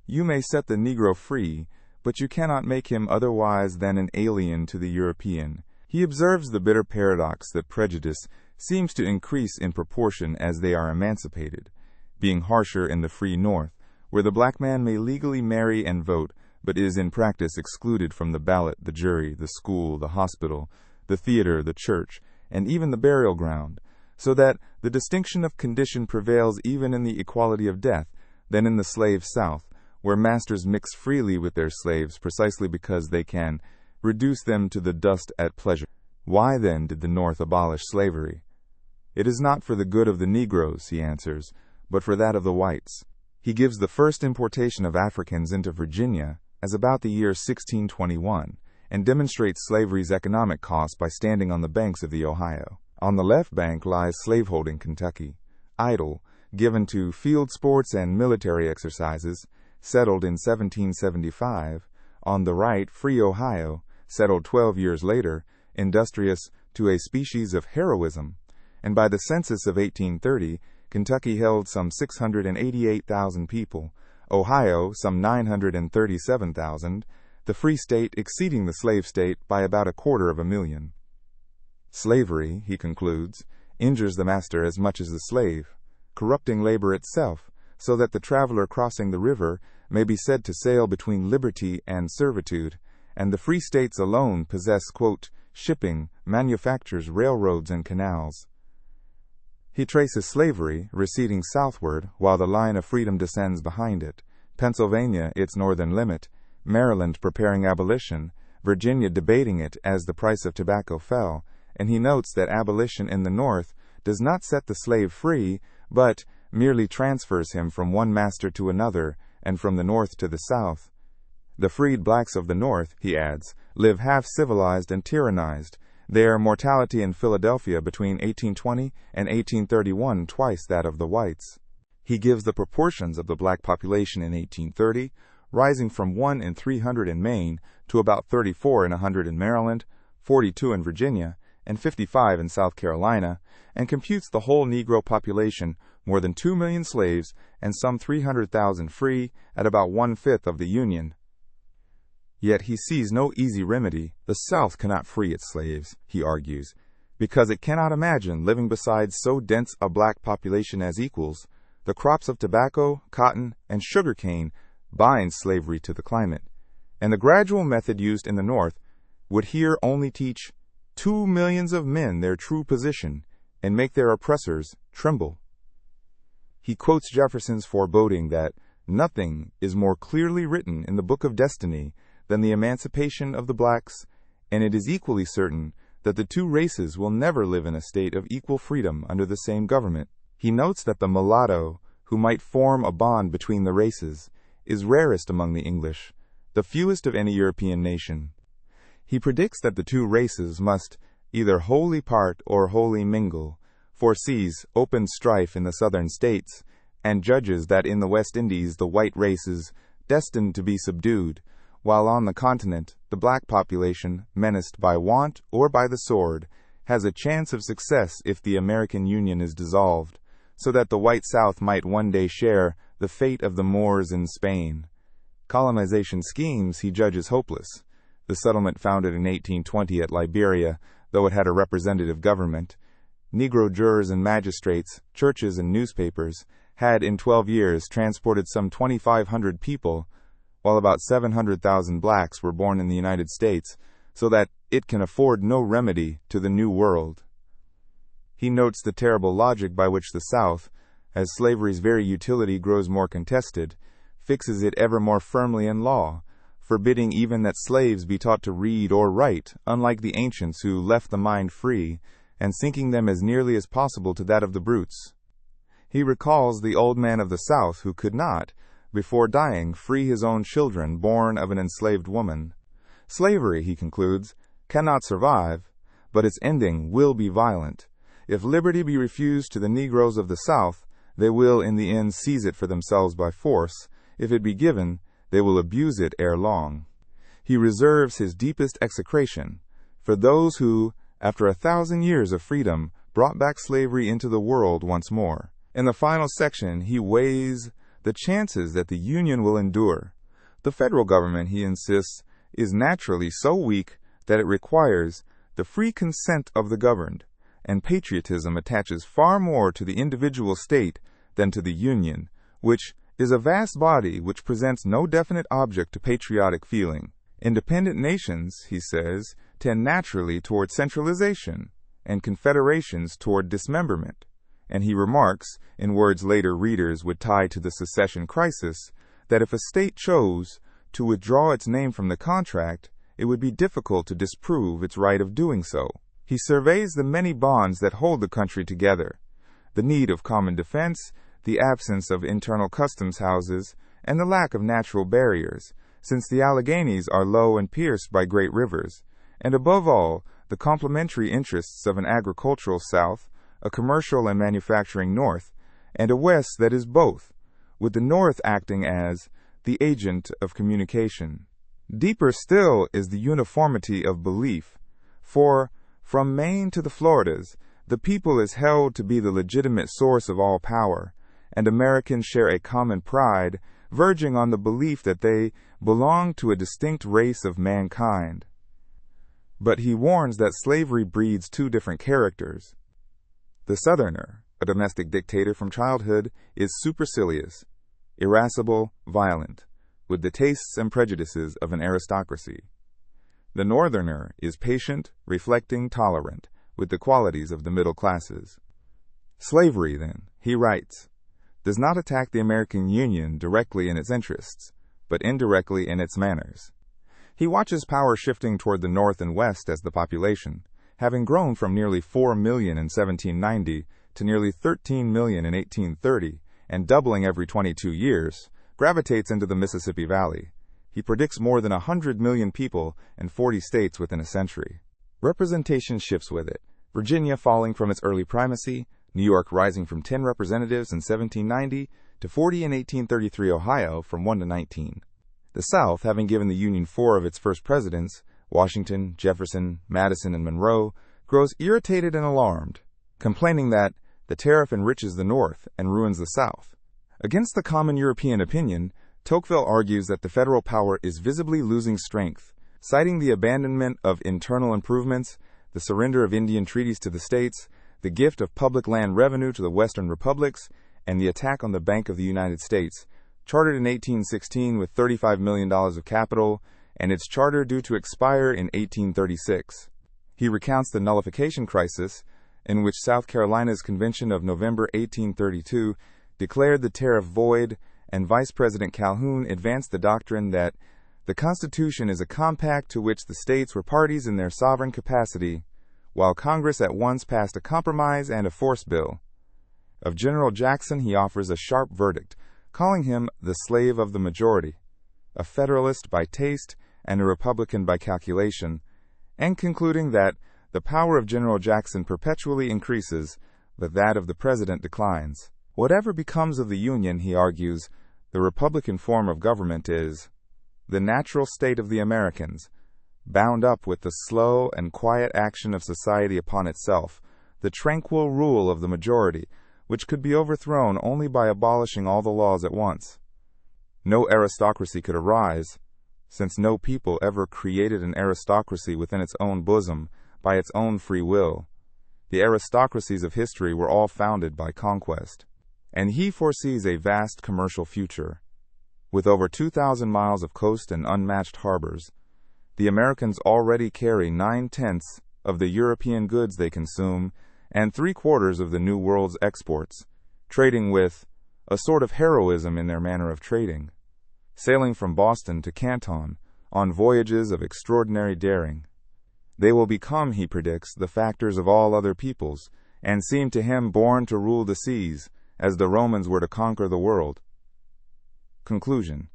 you may set the Negro free, but you cannot make him otherwise than an alien to the European. He observes the bitter paradox that prejudice seems to increase in proportion as they are emancipated, being harsher in the free North, where the black man may legally marry and vote, but is in practice excluded from the ballot, the jury, the school, the hospital, the theater, the church, and even the burial ground, so that the distinction of condition prevails even in the equality of death than in the slave South, where masters mix freely with their slaves precisely because they can reduce them to the dust at pleasure. Why then did the North abolish slavery? It is not for the good of the Negroes, he answers, but for that of the whites. He gives the first importation of Africans into Virginia as about the year 1621, and demonstrates slavery's economic cost by standing on the banks of the Ohio. On the left bank lies slaveholding Kentucky, idle, given to field sports and military exercises, settled in 1775. On the right, Free Ohio, settled 12 years later, industrious to a species of heroism. And by the census of 1830, Kentucky held some 688,000 people, Ohio some 937,000, the free state exceeding the slave state by about 250,000. Slavery, he concludes, injures the master as much as the slave, corrupting labor itself, so that the traveler crossing the river may be said to sail between liberty and servitude, and the free states alone possess, quote, shipping, manufactures, railroads, and canals. He traces slavery receding southward while the line of freedom descends behind it, Pennsylvania its northern limit, Maryland preparing abolition, Virginia debating it as the price of tobacco fell, and he notes that abolition in the North does not set the slave free, but merely transfers him from one master to another and from the North to the South. The freed blacks of the North, he adds, live half civilized and tyrannized, their mortality in Philadelphia between 1820 and 1831 twice that of the whites. He gives the proportions of the black population in 1830, rising from 1 in 300 in Maine to about 34 in 100 in Maryland, 42 in Virginia, and 55 in South Carolina, and computes the whole Negro population, more than 2 million slaves, and some 300,000 free, at about 1/5 of the Union. Yet he sees no easy remedy. The South cannot free its slaves, he argues, because it cannot imagine living beside so dense a black population as equals. The crops of tobacco, cotton, and sugar cane bind slavery to the climate, and the gradual method used in the North would here only teach 2 millions of men their true position and make their oppressors tremble. He quotes Jefferson's foreboding that nothing is more clearly written in the book of destiny than the emancipation of the blacks, and it is equally certain that the two races will never live in a state of equal freedom under the same government. He notes that the mulatto, who might form a bond between the races, is rarest among the English, the fewest of any European nation. He predicts that the two races must either wholly part or wholly mingle, foresees open strife in the southern states, and judges that in the West Indies the white race is destined to be subdued, while on the continent the black population, menaced by want or by the sword, has a chance of success if the American Union is dissolved, so that the white South might one day share the fate of the Moors in Spain. Colonization schemes he judges hopeless. The settlement founded in 1820 at Liberia, though it had a representative government, Negro jurors and magistrates, churches and newspapers, had in 12 years transported some 2,500 people, while about 700,000 blacks were born in the United States, so that it can afford no remedy to the New World. He notes the terrible logic by which the South, as slavery's very utility grows more contested, fixes it ever more firmly in law, forbidding even that slaves be taught to read or write, unlike the ancients who left the mind free, and sinking them as nearly as possible to that of the brutes. He recalls the old man of the South who could not, before dying, free his own children born of an enslaved woman. Slavery, he concludes, cannot survive, but its ending will be violent. If liberty be refused to the Negroes of the South, they will in the end seize it for themselves by force. If it be given, they will abuse it ere long. He reserves his deepest execration for those who, after 1,000 years of freedom, brought back slavery into the world once more. In the final section, he weighs the chances that the Union will endure. The federal government, he insists, is naturally so weak that it requires the free consent of the governed, and patriotism attaches far more to the individual state than to the Union, which is a vast body which presents no definite object to patriotic feeling. Independent nations, he says, tend naturally toward centralization, and confederations toward dismemberment. And he remarks, in words later readers would tie to the secession crisis, that if a state chose to withdraw its name from the contract, it would be difficult to disprove its right of doing so. He surveys the many bonds that hold the country together, the need of common defense, the absence of internal customs houses, and the lack of natural barriers, since the Alleghanies are low and pierced by great rivers, and above all, the complementary interests of an agricultural South, a commercial and manufacturing North, and a West that is both, with the North acting as the agent of communication. Deeper still is the uniformity of belief, for, from Maine to the Floridas, the people is held to be the legitimate source of all power, and Americans share a common pride, verging on the belief that they belong to a distinct race of mankind. But he warns that slavery breeds two different characters. The Southerner, a domestic dictator from childhood, is supercilious, irascible, violent, with the tastes and prejudices of an aristocracy. The Northerner is patient, reflecting, tolerant, with the qualities of the middle classes. Slavery, then, he writes, does not attack the American Union directly in its interests, but indirectly in its manners. He watches power shifting toward the North and West as the population, having grown from nearly 4 million in 1790 to nearly 13 million in 1830, and doubling every 22 years, gravitates into the Mississippi Valley. He predicts more than 100 million people and 40 states within a century. Representation shifts with it, Virginia falling from its early primacy, New York rising from 10 representatives in 1790 to 40 in 1833, Ohio from 1 to 19. The South, having given the Union 4 of its first presidents, Washington, Jefferson, Madison, and Monroe, grows irritated and alarmed, complaining that the tariff enriches the North and ruins the South. Against the common European opinion, Tocqueville argues that the federal power is visibly losing strength, citing the abandonment of internal improvements, the surrender of Indian treaties to the states, the gift of public land revenue to the Western republics, and the attack on the Bank of the United States, chartered in 1816 with $35 million of capital, and its charter due to expire in 1836. He recounts the nullification crisis, in which South Carolina's convention of November 1832 declared the tariff void, and Vice President Calhoun advanced the doctrine that the Constitution is a compact to which the states were parties in their sovereign capacity, while Congress at once passed a compromise and a force bill. Of General Jackson he offers a sharp verdict, calling him the slave of the majority, a Federalist by taste and a Republican by calculation, and concluding that the power of General Jackson perpetually increases, but that of the President declines. Whatever becomes of the Union, he argues, the Republican form of government is the natural state of the Americans, bound up with the slow and quiet action of society upon itself, the tranquil rule of the majority, which could be overthrown only by abolishing all the laws at once. No aristocracy could arise, since no people ever created an aristocracy within its own bosom by its own free will. The aristocracies of history were all founded by conquest. And he foresees a vast commercial future. With over 2,000 miles of coast and unmatched harbors, the Americans already carry 9/10 of the European goods they consume and 3/4 of the New World's exports, trading with a sort of heroism in their manner of trading, sailing from Boston to Canton on voyages of extraordinary daring. They will become, he predicts, the factors of all other peoples, and seem to him born to rule the seas, as the Romans were to conquer the world. Conclusion.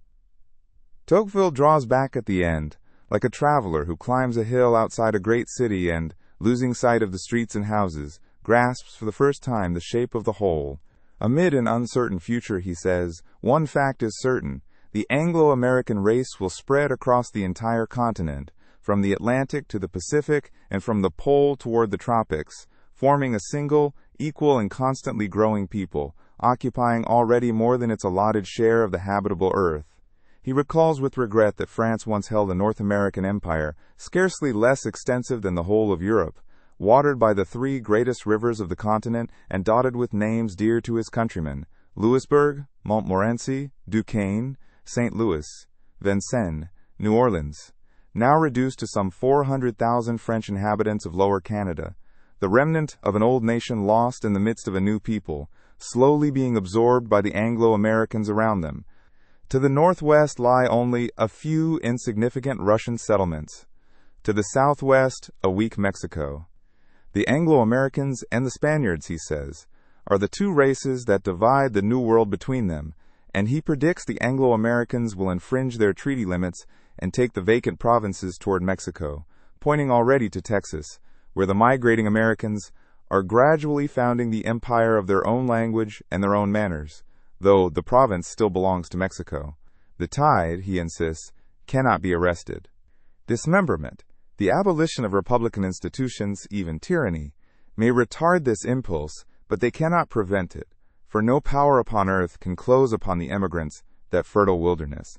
Tocqueville draws back at the end, like a traveler who climbs a hill outside a great city and, losing sight of the streets and houses, grasps for the first time the shape of the whole. Amid an uncertain future, he says, one fact is certain: the Anglo-American race will spread across the entire continent, from the Atlantic to the Pacific and from the pole toward the tropics, forming a single, equal and constantly growing people, occupying already more than its allotted share of the habitable earth. He recalls with regret that France once held a North American empire, scarcely less extensive than the whole of Europe, watered by the 3 greatest rivers of the continent and dotted with names dear to his countrymen: Louisbourg, Montmorency, Duquesne, St. Louis, Vincennes, New Orleans, now reduced to some 400,000 French inhabitants of Lower Canada, the remnant of an old nation lost in the midst of a new people, slowly being absorbed by the Anglo-Americans around them. To the northwest lie only a few insignificant Russian settlements. To the southwest, a weak Mexico. The Anglo-Americans and the Spaniards, he says, are the 2 races that divide the New World between them, and he predicts the Anglo-Americans will infringe their treaty limits and take the vacant provinces toward Mexico, pointing already to Texas, where the migrating Americans are gradually founding the empire of their own language and their own manners, though the province still belongs to Mexico. The tide, he insists, cannot be arrested. Dismemberment, the abolition of republican institutions, even tyranny, may retard this impulse, but they cannot prevent it, for no power upon earth can close upon the emigrants that fertile wilderness.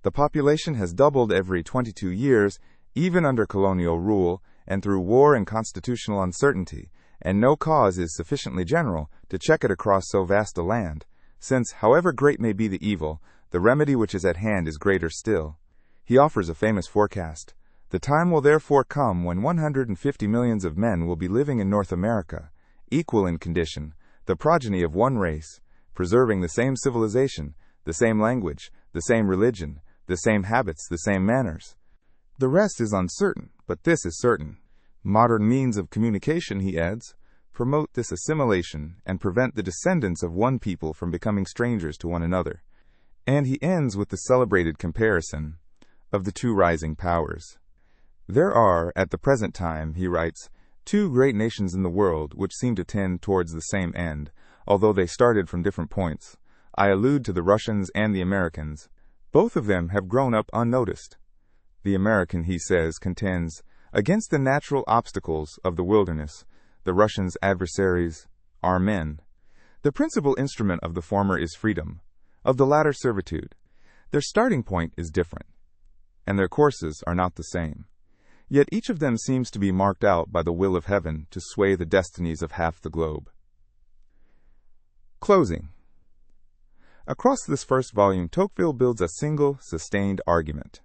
The population has doubled every 22 years, even under colonial rule, and through war and constitutional uncertainty, and no cause is sufficiently general to check it across so vast a land, since, however great may be the evil, the remedy which is at hand is greater still. He offers a famous forecast. The time will therefore come when 150 millions of men will be living in North America, equal in condition, the progeny of one race, preserving the same civilization, the same language, the same religion, the same habits, the same manners. The rest is uncertain, but this is certain. Modern means of communication, he adds, promote this assimilation and prevent the descendants of one people from becoming strangers to one another. And he ends with the celebrated comparison of the two rising powers. There are, at the present time, he writes, two great nations in the world which seem to tend towards the same end, although they started from different points. I allude to the Russians and the Americans. Both of them have grown up unnoticed. The American, he says, contends against the natural obstacles of the wilderness. The Russians' adversaries are men. The principal instrument of the former is freedom, of the latter servitude. Their starting point is different, and their courses are not the same. Yet each of them seems to be marked out by the will of heaven to sway the destinies of half the globe. Closing. Across this first volume, Tocqueville builds a single, sustained argument.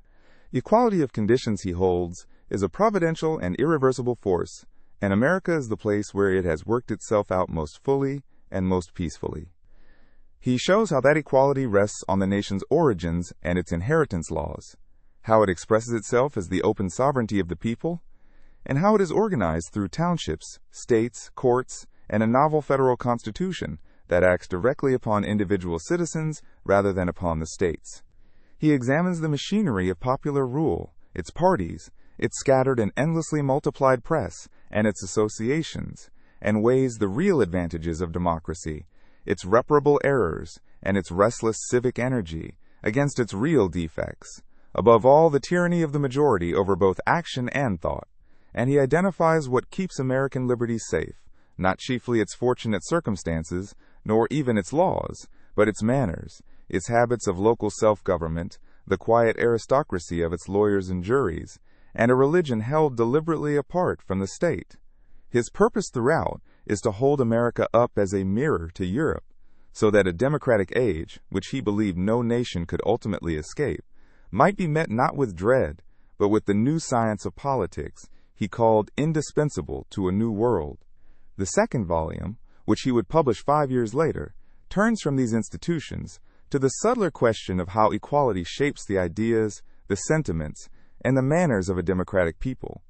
Equality of conditions, he holds, is a providential and irreversible force, and America is the place where it has worked itself out most fully and most peacefully. He shows how that equality rests on the nation's origins and its inheritance laws, how it expresses itself as the open sovereignty of the people, and how it is organized through townships, states, courts, and a novel federal constitution that acts directly upon individual citizens rather than upon the states. He examines the machinery of popular rule, its parties, its scattered and endlessly multiplied press, and its associations, and weighs the real advantages of democracy, its reparable errors, and its restless civic energy against its real defects, above all the tyranny of the majority over both action and thought. And he identifies what keeps American liberty safe, not chiefly its fortunate circumstances, nor even its laws, but its manners, its habits of local self-government, the quiet aristocracy of its lawyers and juries, and a religion held deliberately apart from the state. His purpose throughout is to hold America up as a mirror to Europe, so that a democratic age, which he believed no nation could ultimately escape, might be met not with dread, but with the new science of politics he called indispensable to a new world. The second volume, which he would publish 5 years later, turns from these institutions to the subtler question of how equality shapes the ideas, the sentiments, and the manners of a democratic people.